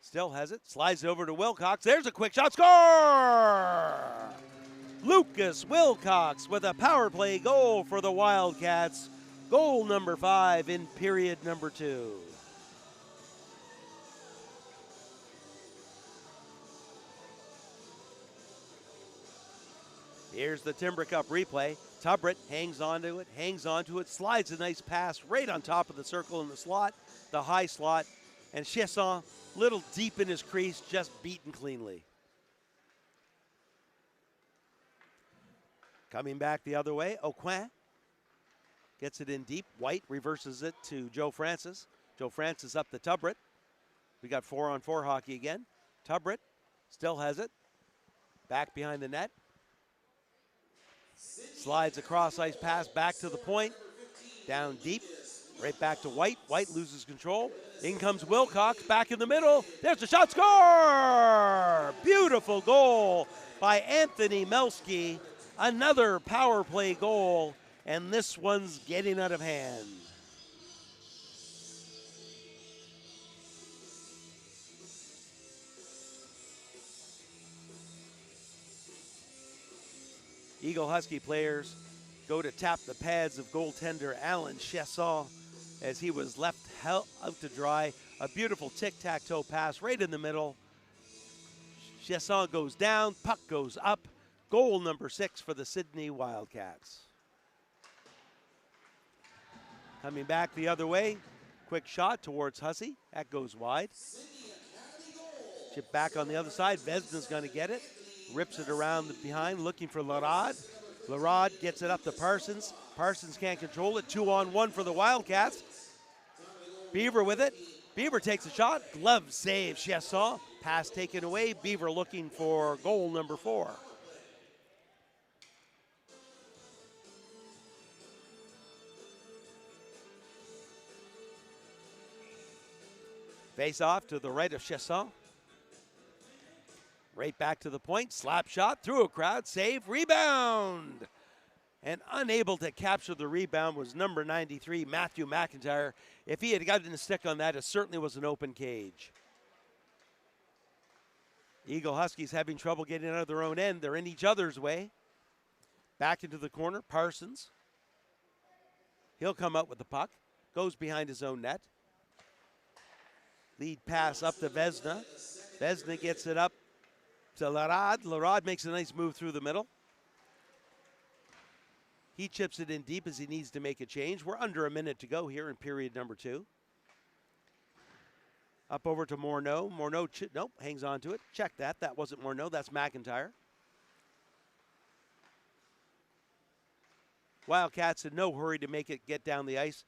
Still has it. Slides it over to Wilcox. There's a quick shot. Score! Lucas Wilcox with a power play goal for the Wildcats. Goal number 5 in period number 2. Here's the Timber Cup replay. Tubritt hangs onto it, slides a nice pass right on top of the circle in the slot, the high slot, and Chesson, little deep in his crease, just beaten cleanly. Coming back the other way, Aucoin gets it in deep. White reverses it to Joe Francis. Joe Francis up to Tubritt. We got 4-on-4 hockey again. Tubritt still has it. Back behind the net. Slides a cross-ice pass back to the point. Down deep. Right back to White. White loses control. In comes Wilcox back in the middle. There's the shot. Score! Beautiful goal by Anthony Melski. Another power play goal. And this one's getting out of hand. Eagle Husky players go to tap the pads of goaltender Alan Chesson as he was left out to dry. A beautiful tic-tac-toe pass right in the middle. Chesson goes down, puck goes up. Goal number 6 for the Sydney Wildcats. Coming back the other way, quick shot towards Hussey. That goes wide. Chip back on the other side. Vesna's going to get it. Rips it around behind, looking for Larad. Larad gets it up to Parsons. Parsons can't control it. 2-on-1 for the Wildcats. Beaver with it. Beaver takes a shot. Glove save, Chesson. Pass taken away. Beaver looking for goal number 4. Face off to the right of Chesson. Right back to the point. Slap shot through a crowd. Save. Rebound. And unable to capture the rebound was number 93, Matthew McIntyre. If he had gotten a stick on that, it certainly was an open cage. Eagle Huskies having trouble getting out of their own end. They're in each other's way. Back into the corner. Parsons. He'll come out with the puck. Goes behind his own net. Lead pass up to Vesna. Vesna gets it up to Larad. Larad makes a nice move through the middle. He chips it in deep as he needs to make a change. We're under a minute to go here in period number 2. Up over to Morneau. Morneau, nope, hangs on to it. Check that. That wasn't Morneau. That's McIntyre. Wildcats in no hurry to make it get down the ice.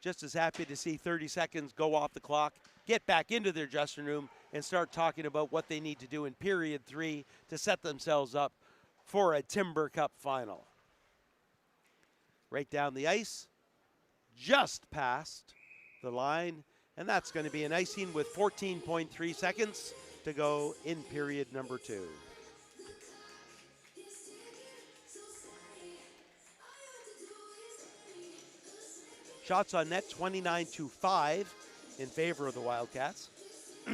Just as happy to see 30 seconds go off the clock, get back into their dressing room, and start talking about what they need to do in period 3 to set themselves up for a Timber Cup final. Right down the ice, just past the line, and that's going to be an icing with 14.3 seconds to go in period number 2. Shots on net 29-5 in favor of the Wildcats.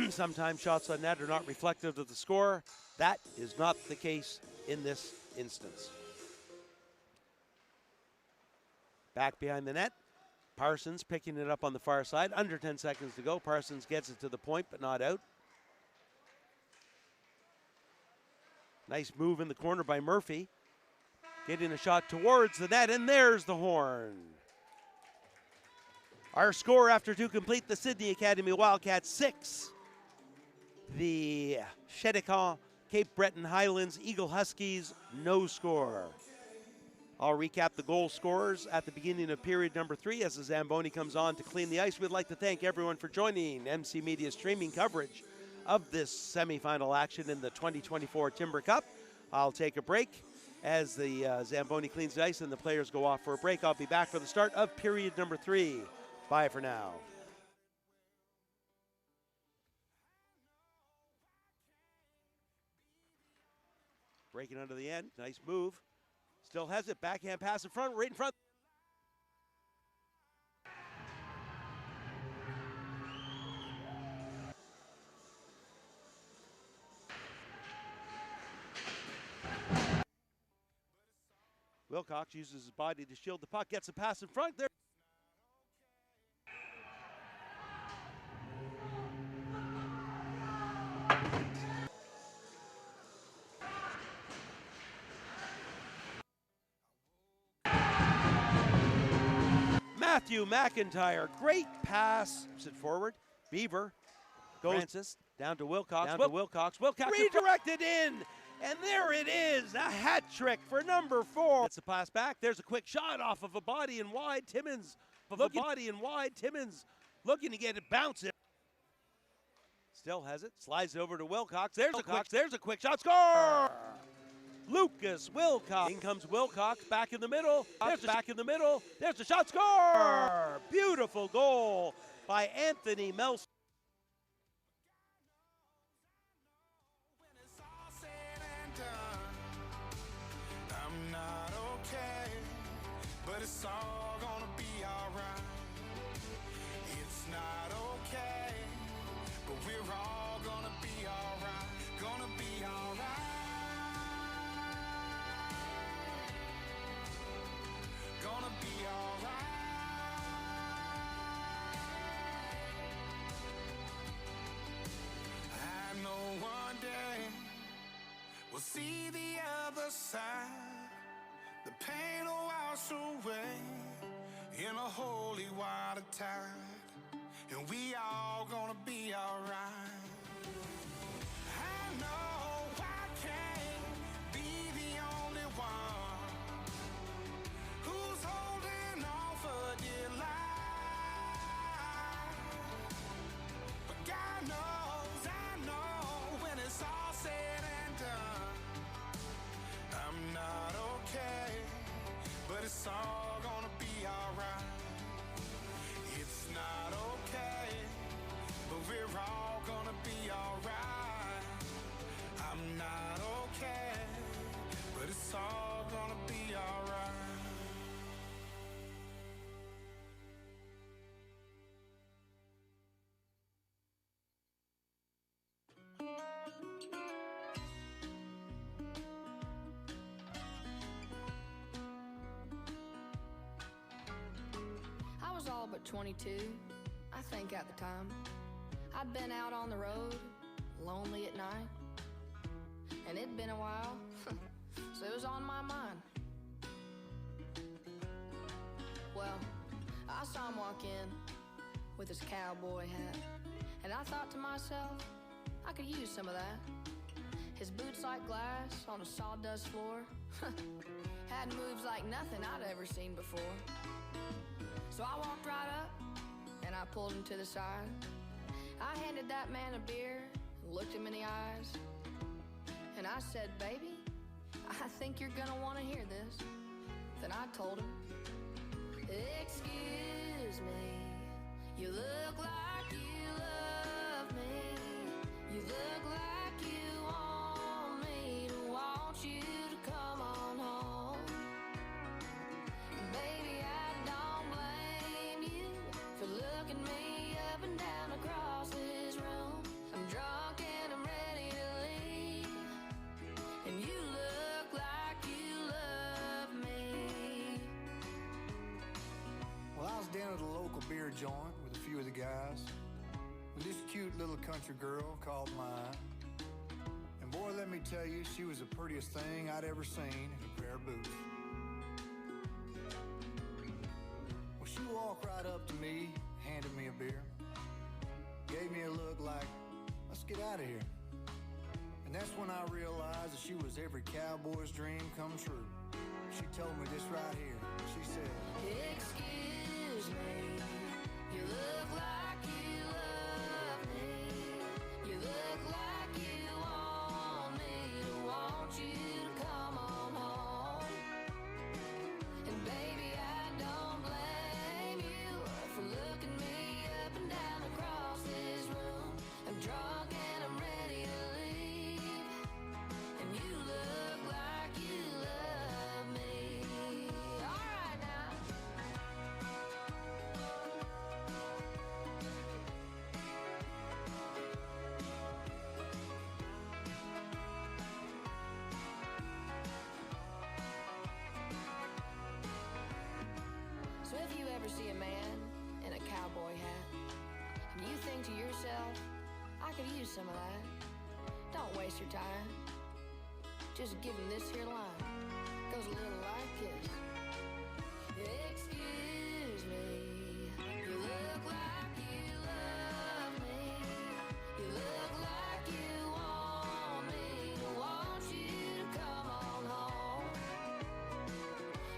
Sometimes shots on net are not reflective of the score. That is not the case in this instance. Back behind the net. Parsons picking it up on the far side. Under 10 seconds to go. Parsons gets it to the point, but not out. Nice move in the corner by Murphy. Getting a shot towards the net, and there's the horn. Our score after 2 complete, the Sydney Academy Wildcats 6. The Cheticamp Cape Breton Highlands Eagle Huskies, no score. I'll recap the goal scorers at the beginning of period number 3 as the Zamboni comes on to clean the ice. We'd like to thank everyone for joining MC Media's streaming coverage of this semifinal action in the 2024 Timber Cup. I'll take a break as the Zamboni cleans the ice and the players go off for a break. I'll be back for the start of period number 3. Bye for now. Breaking under the end, nice move. Still has it, backhand pass in front, right in front. Wilcox uses his body to shield the puck, gets a pass in front there. Matthew McIntyre, great pass. Sit forward. Beaver goes Francis, down to Wilcox. Wilcox redirected in, and there it is, a hat trick for number 4. It's a pass back. There's a quick shot off of a body and wide. Timmins looking to get it bouncing. Still has it. Slides it over to Wilcox. There's a quick shot. Score! Lucas Wilcox. In comes Wilcox, back in the middle. There's the shot. Score! Beautiful goal by Anthony Melson. I'm not okay, but it's all gonna be alright. It's not okay, but we're all gonna be alright. Gonna be alright. Gonna be alright. other side, the pain will wash away in a holy water tide, and we all gonna be alright. I know I can't be the only one who's holding on for dear life, but God knows, I know, when it's all said and done, I'm not okay, but it's all gonna be alright. It's not okay, but we're all gonna be alright. I'm not okay, but it's all gonna be alright. I was all but 22, I think at the time. I'd been out on the road, lonely at night, and it'd been a while, so it was on my mind. Well, I saw him walk in with his cowboy hat, and I thought to myself, I could use some of that. His boots like glass on a sawdust floor had moves like nothing I'd ever seen before. So I walked right up, and I pulled him to the side. I handed that man a beer, and looked him in the eyes, and I said, baby, I think you're gonna wanna hear this. Then I told him, excuse me, you look like you love me. You look like you want me to want you to come on home. Baby, I don't blame you for looking me up and down across this room. I'm drunk and I'm ready to leave, and you look like you love me. Well, I was down at a local beer joint with a few of the guys, when this cute little country girl caught my eye. And boy, let me tell you, she was the prettiest thing I'd ever seen in a pair of boots. Well, she walked right up to me, handed me a beer, gave me a look like, let's get out of here. And that's when I realized that she was every cowboy's dream come true. She told me this right here. She said, excuse me, you look like you love me. You look like you want me to want you to come on home. And baby, I don't blame you for looking me up and down across this room. I'm drunk and I'm ready to leave, and you look like you love me. All right now. So if you ever see a man in a cowboy hat, and you think to yourself, I could use some of that, don't waste your time. Just give him this here line. Goes a little like this. Excuse me, you look like you love me. You look like you want me to want you to come on home.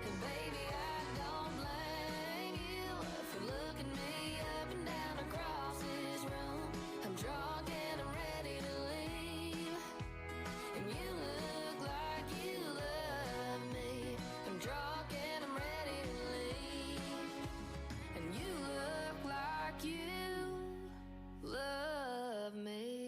And baby, I don't blame you for looking me up and down across this room. I'm drunk and I'm ready to leave, and you look like you love me. I'm drunk and I'm ready to leave, and you look like you love me.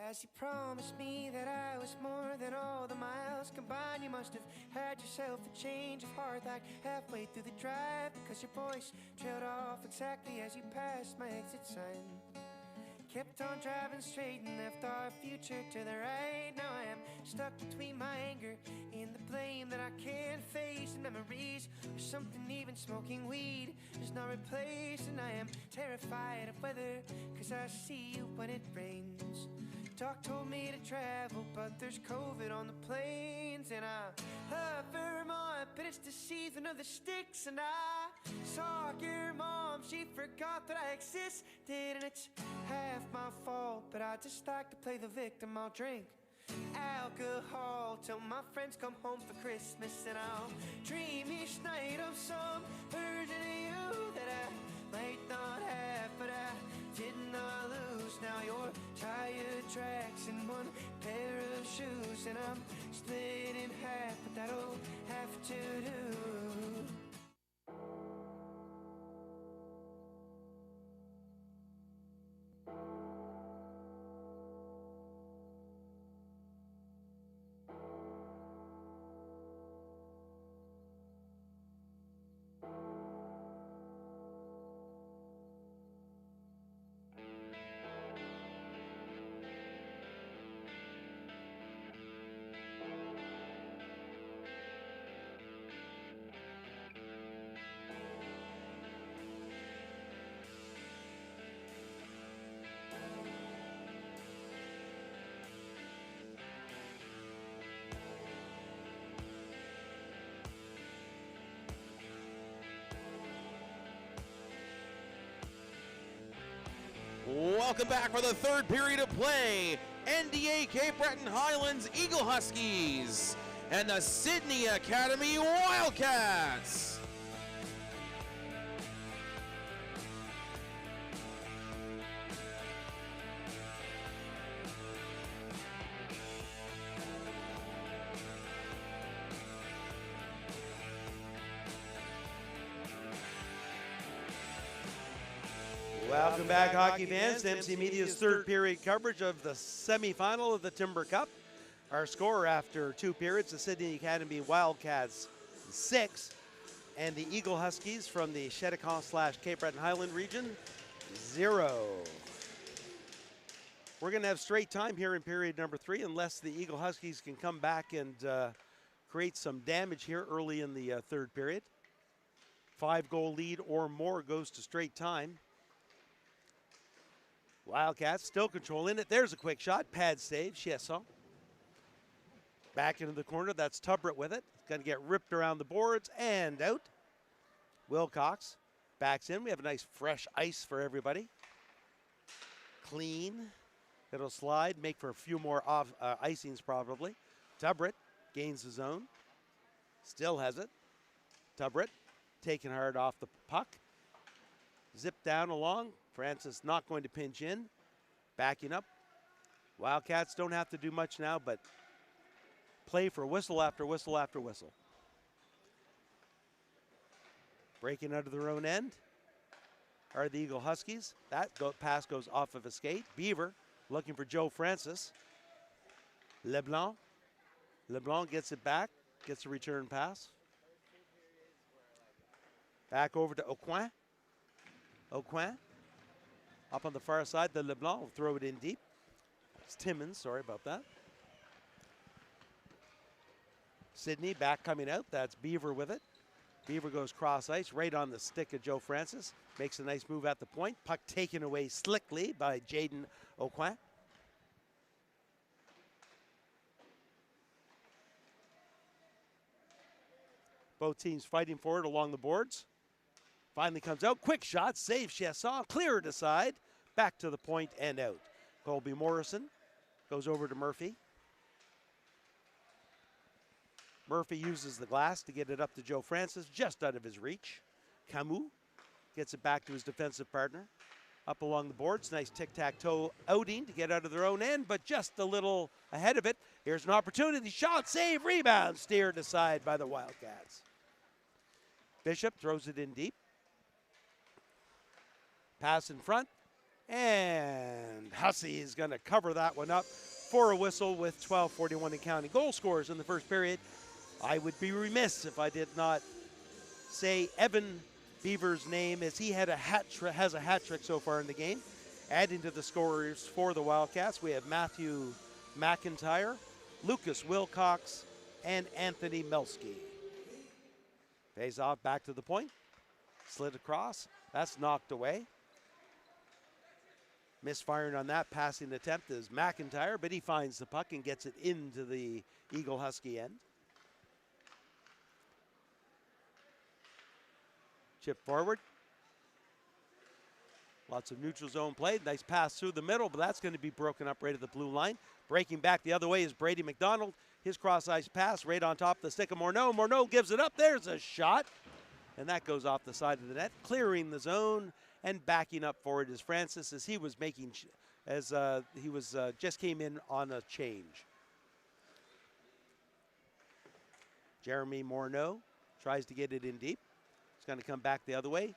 As you promised me that I was more than all the miles combined, you must have had yourself a change of heart like halfway through the drive, because your voice trailed off exactly as you passed my exit sign. Kept on driving straight and left our future to the right. Now I am stuck between my anger and the blame that I can't face. And memories or something, even smoking weed does not replace. And I am terrified of weather, cause I see you when it rains. Doc told me to travel, but there's COVID on the planes. And I love Vermont, but it's the season of the sticks. And I saw your mom, she forgot that I existed. And it's half my fault, but I just like to play the victim. I'll drink alcohol till my friends come home for Christmas. And I'll dream each night of some version of you that I might not have, but I did not lose. Now you're tire tracks and one pair of shoes, and I'm split in half, but that'll have to do. Welcome back for the third period of play. NDA Cape Breton Highlands Eagle Huskies and the Sydney Academy Wildcats. Welcome back, hockey fans, to MC Media's third period coverage of the semifinal of the Timber Cup. Our score after 2 periods, the Sydney Academy Wildcats 6, and the Eagle Huskies from the Cheticon/Cape Breton Highland region 0. We're going to have straight time here in period number 3 unless the Eagle Huskies can come back and create some damage here early in the third period. 5-goal lead or more goes to straight time. Wildcats still controlling it. There's a quick shot. Pad save. Chiasson. Back into the corner. That's Tubritt with it. Going to get ripped around the boards and out. Wilcox backs in. We have a nice fresh ice for everybody. Clean. It'll slide. Make for a few more off icings probably. Tubritt gains the zone. Still has it. Tubritt taking hard off the puck. Zip down along. Francis not going to pinch in. Backing up. Wildcats don't have to do much now, but play for whistle after whistle after whistle. Breaking out of their own end are the Eagle Huskies. That pass goes off of a skate. Beaver looking for Joe Francis. LeBlanc. LeBlanc gets it back. Gets a return pass. Back over to Aucoin. Aucoin. Up on the far side, the LeBlanc will throw it in deep. It's Timmins, sorry about that. Sydney back coming out. That's Beaver with it. Beaver goes cross ice right on the stick of Joe Francis. Makes a nice move at the point. Puck taken away slickly by Jaden Aucoin. Both teams fighting for it along the boards. Finally comes out. Quick shot. Save Chiasson. Clear it aside. Back to the point and out. Colby Morrison goes over to Murphy. Murphy uses the glass to get it up to Joe Francis, just out of his reach. Camus gets it back to his defensive partner. Up along the boards. Nice tic-tac-toe outing to get out of their own end, but just a little ahead of it. Here's an opportunity. Shot, save, rebound. Steered aside by the Wildcats. Bishop throws it in deep. Pass in front, and Hussey is going to cover that one up for a whistle with 12:41 and counting. Goal scorers in the first period. I would be remiss if I did not say Evan Beaver's name, as he had has a hat trick so far in the game. Adding to the scorers for the Wildcats, we have Matthew McIntyre, Lucas Wilcox, and Anthony Melski. Pays off back to the point. Slid across. That's knocked away. Misfiring on that passing attempt is McIntyre, but he finds the puck and gets it into the Eagle Husky end. Chip forward. Lots of neutral zone play. Nice pass through the middle, but that's going to be broken up right at the blue line. Breaking back the other way is Brady McDonald. His cross-ice pass right on top of the stick of Morneau. Morneau gives it up. There's a shot. And that goes off the side of the net, clearing the zone and backing up forward is Francis as he was making, just came in on a change. Jeremy Morneau tries to get it in deep. It's going to come back the other way.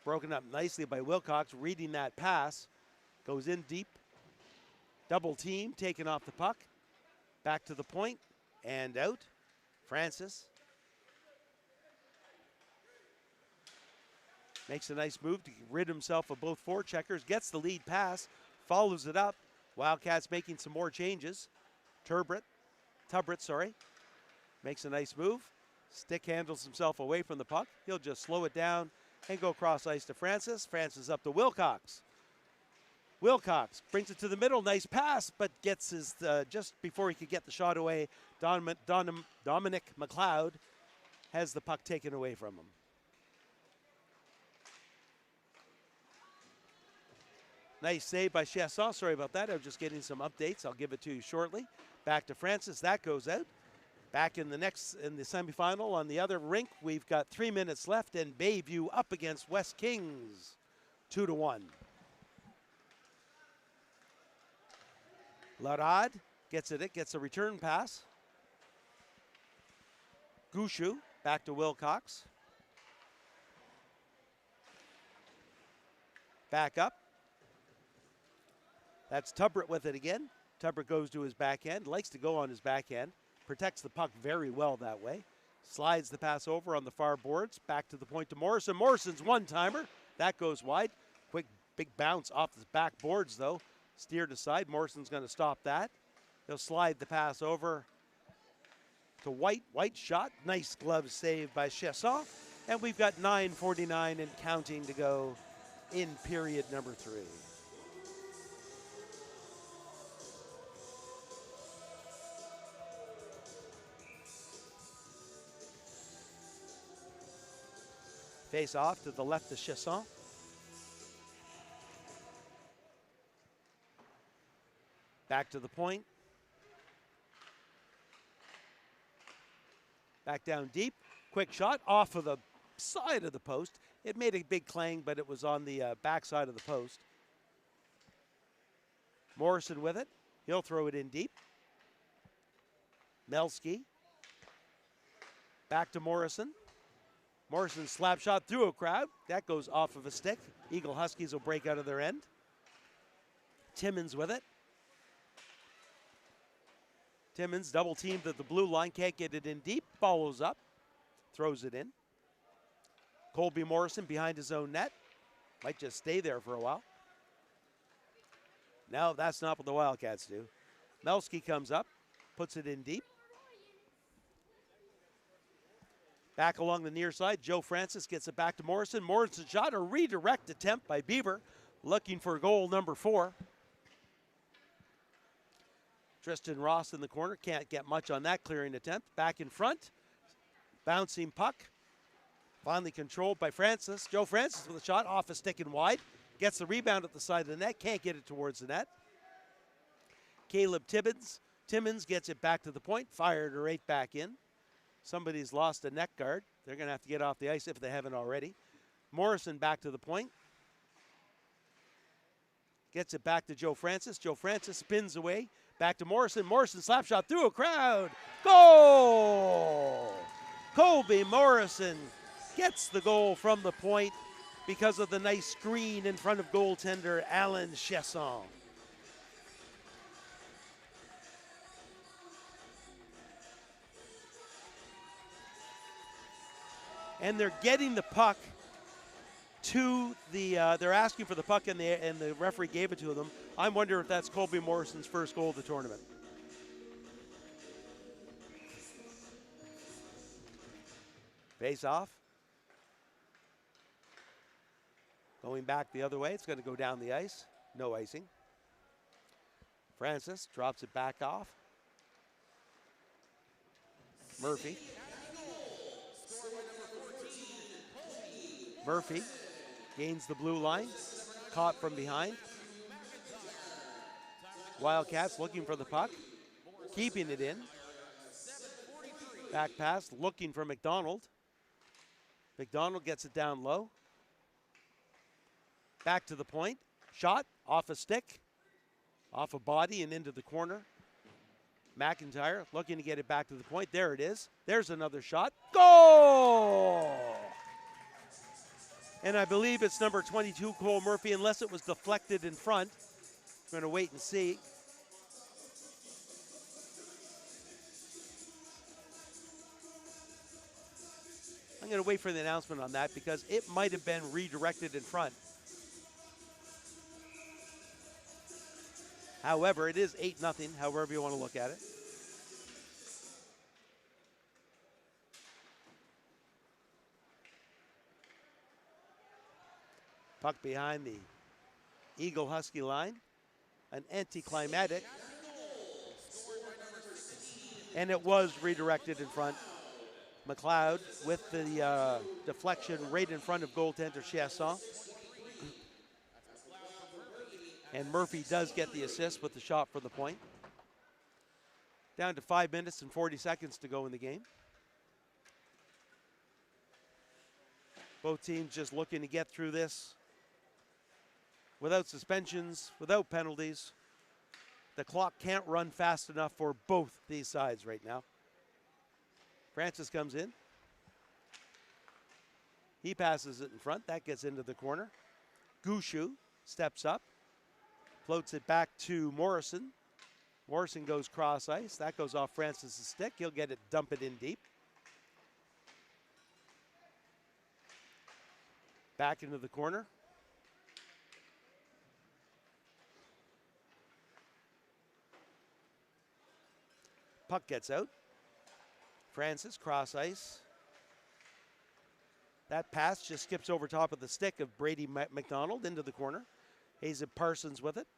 Broken up nicely by Wilcox, reading that pass. Goes in deep. Double team, taking off the puck. Back to the point and out. Francis makes a nice move to rid himself of both forecheckers. Gets the lead pass. Follows it up. Wildcats making some more changes. Tubritt, makes a nice move. Stick handles himself away from the puck. He'll just slow it down and go cross ice to Francis. Francis up to Wilcox. Wilcox brings it to the middle. Nice pass, but gets his, just before he could get the shot away, Dominic McLeod has the puck taken away from him. Nice save by Chasson. Sorry about that. I'm just getting some updates. I'll give it to you shortly. Back to Francis. That goes out. Back in the semifinal on the other rink, we've got 3 minutes left, and Bayview up against West Kings, 2-1. Larad gets it. It gets a return pass. Gushu back to Wilcox. Back up. That's Tubritt with it again. Tubritt goes to his backhand. Likes to go on his backhand. Protects the puck very well that way. Slides the pass over on the far boards. Back to the point to Morrison. Morrison's one-timer. That goes wide. Quick big bounce off the back boards though. Steered aside. Morrison's going to stop that. He'll slide the pass over to White. White shot. Nice glove save by Chasson. And we've got 9:49 and counting to go in period number 3. Face off to the left of Chasson. Back to the point. Back down deep. Quick shot off of the side of the post. It made a big clang, but it was on the back side of the post. Morrison with it. He'll throw it in deep. Melski. Back to Morrison. Morrison slap shot through a crowd. That goes off of a stick. Eagle Huskies will break out of their end. Timmins with it. Timmins double teamed at the blue line. Can't get it in deep. Follows up. Throws it in. Colby Morrison behind his own net. Might just stay there for a while. No, that's not what the Wildcats do. Melski comes up. Puts it in deep. Back along the near side, Joe Francis gets it back to Morrison. Morrison shot, a redirect attempt by Bieber, looking for goal number 4. Tristan Ross in the corner, can't get much on that clearing attempt. Back in front, bouncing puck, finally controlled by Francis. Joe Francis with a shot off a stick and wide, gets the rebound at the side of the net, can't get it towards the net. Caleb Timmins gets it back to the point, fired her right back in. Somebody's lost a neck guard. They're going to have to get off the ice if they haven't already. Morrison back to the point. Gets it back to Joe Francis. Joe Francis spins away. Back to Morrison. Morrison slap shot through a crowd. Goal! Colby Morrison gets the goal from the point because of the nice screen in front of goaltender Alan Chasson. And they're getting the puck to the, they're asking for the puck and the referee gave it to them. I'm wondering if that's Colby Morrison's first goal of the tournament. Face off. Going back the other way, it's going to go down the ice. No icing. Francis drops it back off. Murphy. Murphy gains the blue line, caught from behind. Wildcats looking for the puck, keeping it in. Back pass, looking for McDonald. McDonald gets it down low. Back to the point, shot off a stick, off a body and into the corner. McIntyre looking to get it back to the point. There it is. There's another shot. Goal! And I believe it's number 22, Cole Murphy, unless it was deflected in front. We're going to wait and see. I'm going to wait for the announcement on that because it might have been redirected in front. However, it is 8-0, however you want to look at it. Puck behind the Eagle Husky line. An anticlimactic. And it was redirected in front. McLeod with the deflection right in front of goaltender Chiasson. And Murphy does get the assist with the shot for the point. Down to 5 minutes and 40 seconds to go in the game. Both teams just looking to get through this without suspensions, without penalties. The clock can't run fast enough for both these sides right now. Francis comes in. He passes it in front. That gets into the corner. Gushu steps up. Floats it back to Morrison. Morrison goes cross ice. That goes off Francis's stick. He'll get it, dump it in deep. Back into the corner. Puck gets out. Francis, cross ice. That pass just skips over top of the stick of Brady McDonald into the corner. Hazen Parsons with it.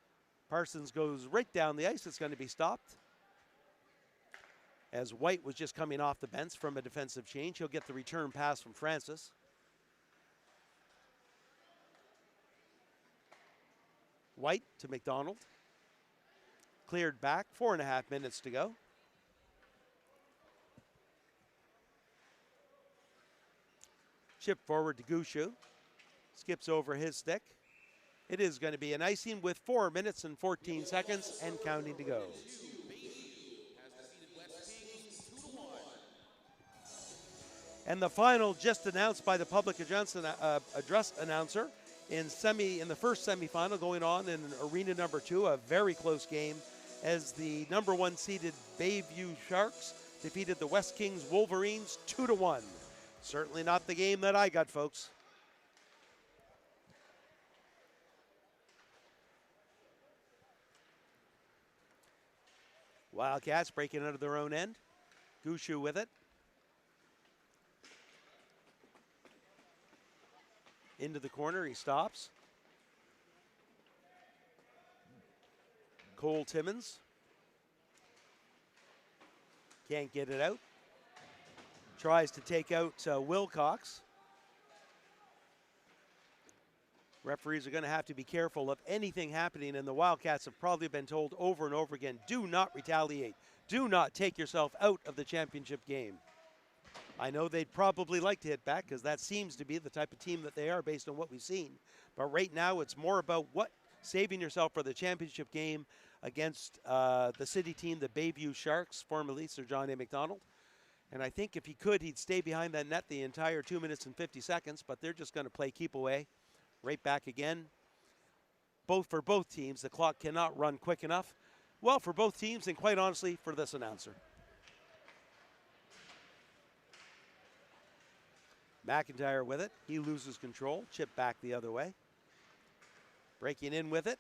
Parsons goes right down the ice. It's going to be stopped. As White was just coming off the bench from a defensive change, he'll get the return pass from Francis. White to McDonald. Cleared back, 4.5 minutes to go. Chip forward to Gushu. Skips over his stick. It is going to be an icing with 4 minutes and 14 seconds and counting to go. And the final just announced by the public address announcer in the first semifinal going on in arena number 2, a very close game as the number 1 seeded Bayview Sharks defeated the West Kings Wolverines 2-1. Certainly not the game that I got, folks. Wildcats breaking out of their own end. Gushu with it. Into the corner, he stops. Cole Timmons. Can't get it out. Tries to take out Wilcox. Referees are going to have to be careful of anything happening, and the Wildcats have probably been told over and over again, do not retaliate. Do not take yourself out of the championship game. I know they'd probably like to hit back because that seems to be the type of team that they are based on what we've seen. But right now it's more about saving yourself for the championship game against the city team, the Bayview Sharks, formerly Sir John A. McDonald. And I think if he could, he'd stay behind that net the entire 2 minutes and 50 seconds, but they're just going to play keep away. Right back again. For both teams, the clock cannot run quick enough. Well, for both teams, and quite honestly, for this announcer. McIntyre with it. He loses control. Chip back the other way. Breaking in with it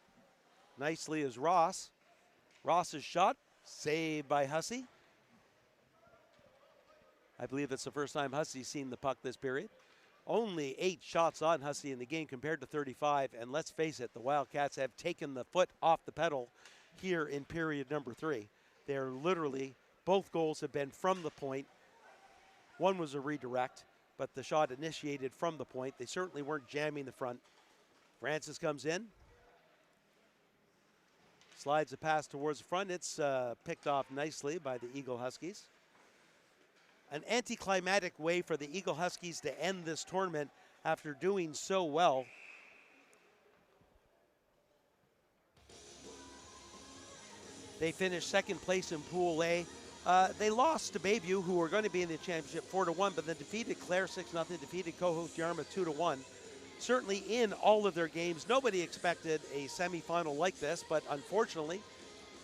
nicely is Ross. Ross's shot, saved by Hussey. I believe it's the first time Hussey's seen the puck this period. Only 8 shots on Hussey in the game compared to 35. And let's face it, the Wildcats have taken the foot off the pedal here in period number 3. They're literally, both goals have been from the point. One was a redirect, but the shot initiated from the point. They certainly weren't jamming the front. Francis comes in. Slides a pass towards the front. It's picked off nicely by the Eagle Huskies. An anticlimactic way for the Eagle Huskies to end this tournament after doing so well. They finished second place in Pool A. They lost to Bayview, who were going to be in the championship 4-1, but then defeated Clare 6-0, defeated co-host Yarmouth 2-1. Certainly in all of their games, nobody expected a semifinal like this, but unfortunately,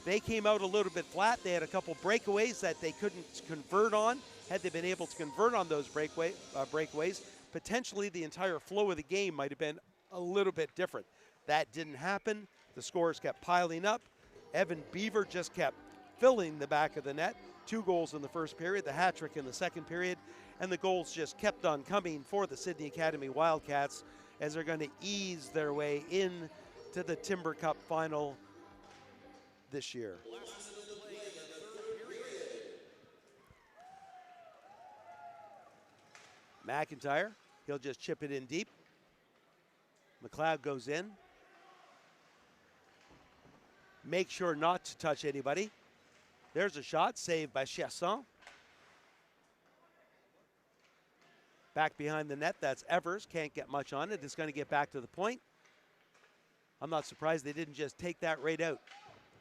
they came out a little bit flat. They had a couple breakaways that they couldn't convert on. Had they been able to convert on those breakaways, potentially the entire flow of the game might have been a little bit different. That didn't happen. The scores kept piling up. Evan Beaver just kept filling the back of the net. 2 goals in the first period, the hat trick in the second period, and the goals just kept on coming for the Sydney Academy Wildcats as they're going to ease their way into the Timber Cup final this year. McIntyre, he'll just chip it in deep. McLeod goes in. Make sure not to touch anybody. There's a shot, saved by Chasson. Back behind the net, that's Evers. Can't get much on it. It's going to get back to the point. I'm not surprised they didn't just take that right out.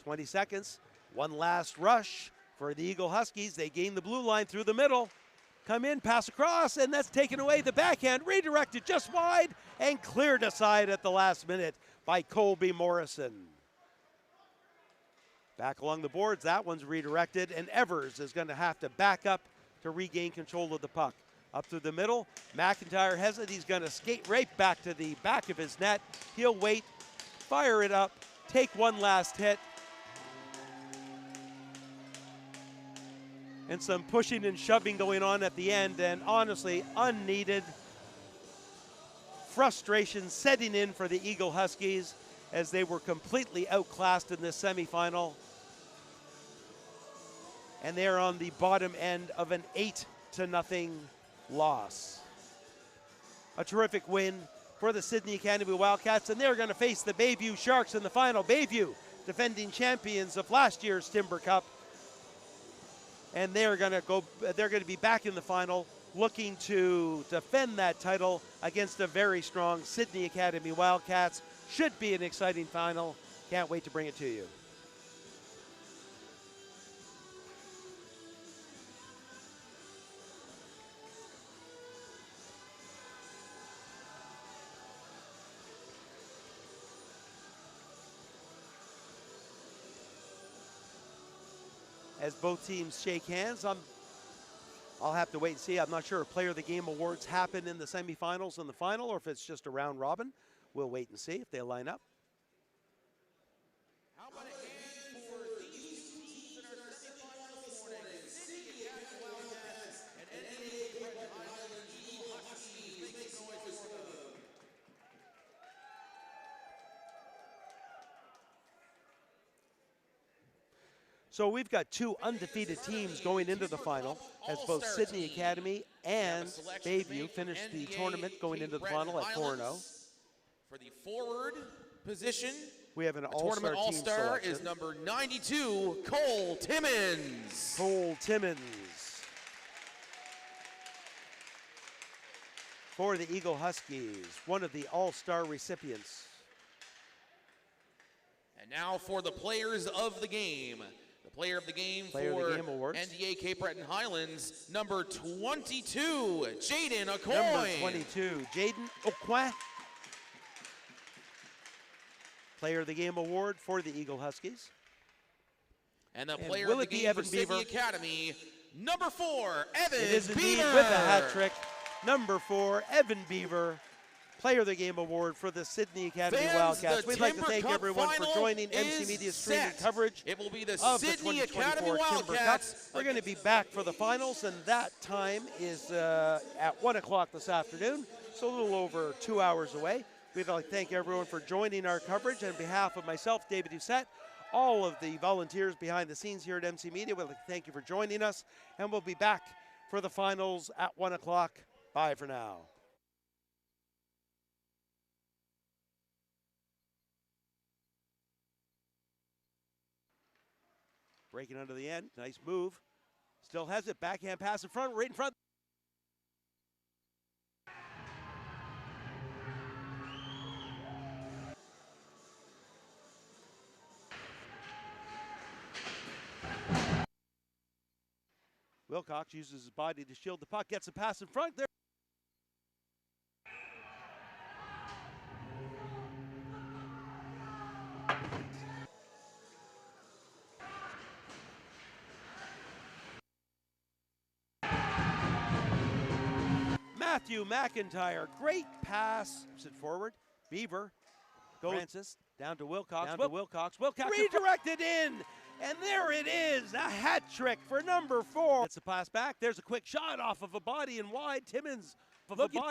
20 seconds. One last rush for the Eagle Huskies. They gain the blue line through the middle. Come in, pass across, and that's taken away. The backhand redirected just wide and cleared aside at the last minute by Colby Morrison. Back along the boards, that one's redirected, and Evers is going to have to back up to regain control of the puck. Up through the middle, McIntyre has it. He's going to skate right back to the back of his net. He'll wait, fire it up, take one last hit. And some pushing and shoving going on at the end, and honestly, unneeded frustration setting in for the Eagle Huskies as they were completely outclassed in this semifinal. And they're on the bottom end of an 8-0 loss. A terrific win for the Sydney Academy Wildcats, and they're going to face the Bayview Sharks in the final. Bayview, defending champions of last year's Timber Cup. And they're going to be back in the final looking to defend that title against a very strong Sydney Academy Wildcats. Should be an exciting final. Can't wait to bring it to you. As both teams shake hands, I'll have to wait and see. I'm not sure if Player of the Game awards happen in the semifinals and the final, or if it's just a round robin. We'll wait and see if they line up. How about a hand for these teams in our semifinals this morning? Sydney Academy Wildcats and NDA Bretton Highlands Eagle Huskies. Make noise for them. So we've got 2 undefeated teams going into the final, as both Sydney Academy and Bayview finished the tournament going into the final at 4-0. For the forward position, we have an all-star tournament team all-star selection. is number 92, Cole Timmons. Cole Timmons. For the Eagle Huskies, one of the all-star recipients. And now for the players of the game. The player of the game Player for of the Game awards. NDA Cape Breton Highlands, number 22, Jaden Aucoin. Number 22, Jaden Aucoin. Player of the Game award for the Eagle Huskies. And the And player will of the it be game Evan for Sydney Beaver? Academy, number 4, Evan It is indeed Beaver. with a hat trick. number 4, Evan Beaver, Player of the Game Award for the Sydney Academy Fans, Wildcats. the We'd like to Timber thank Cup everyone for final joining MC is Media streaming set. coverage It will be the of Sydney the Academy 2024 Timber Cup. Wildcats. We're going to be back for the finals, and that time is at 1 o'clock this afternoon, so a little over 2 hours away. We'd like to thank everyone for joining our coverage. On behalf of myself, David Doucette, all of the volunteers behind the scenes here at MC Media, we'd like to thank you for joining us, and we'll be back for the finals at 1 o'clock. Bye for now. Breaking under the end, nice move. Still has it, backhand pass in front, right in front. Wilcox uses his body to shield the puck, gets a pass in front there. Matthew McIntyre, great pass. Sit forward. Beaver. Francis down to Wilcox. Wilcox redirected in. And there it is. A hat trick for number 4. It's a pass back. There's a quick shot off of a body and wide. Timmins. Looking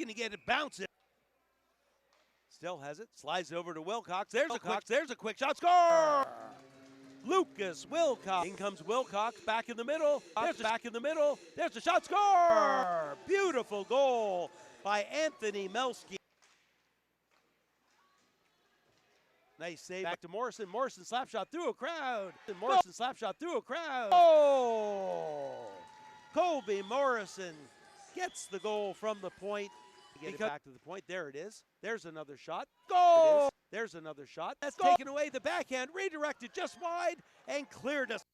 to get it bouncing. Still has it. Slides it over to Wilcox. There's a quick shot. Score! Lucas Wilcox. In comes Wilcox, back in the middle. There's a shot. Score! Beautiful goal by Anthony Melski. Nice save. Back to Morrison. Morrison slap shot through a crowd. Oh! Colby Morrison gets the goal from the point. Get it back to the point. There it is. There's another shot. Goal! There's another shot. That's taken away. The backhand redirected just wide and cleared us.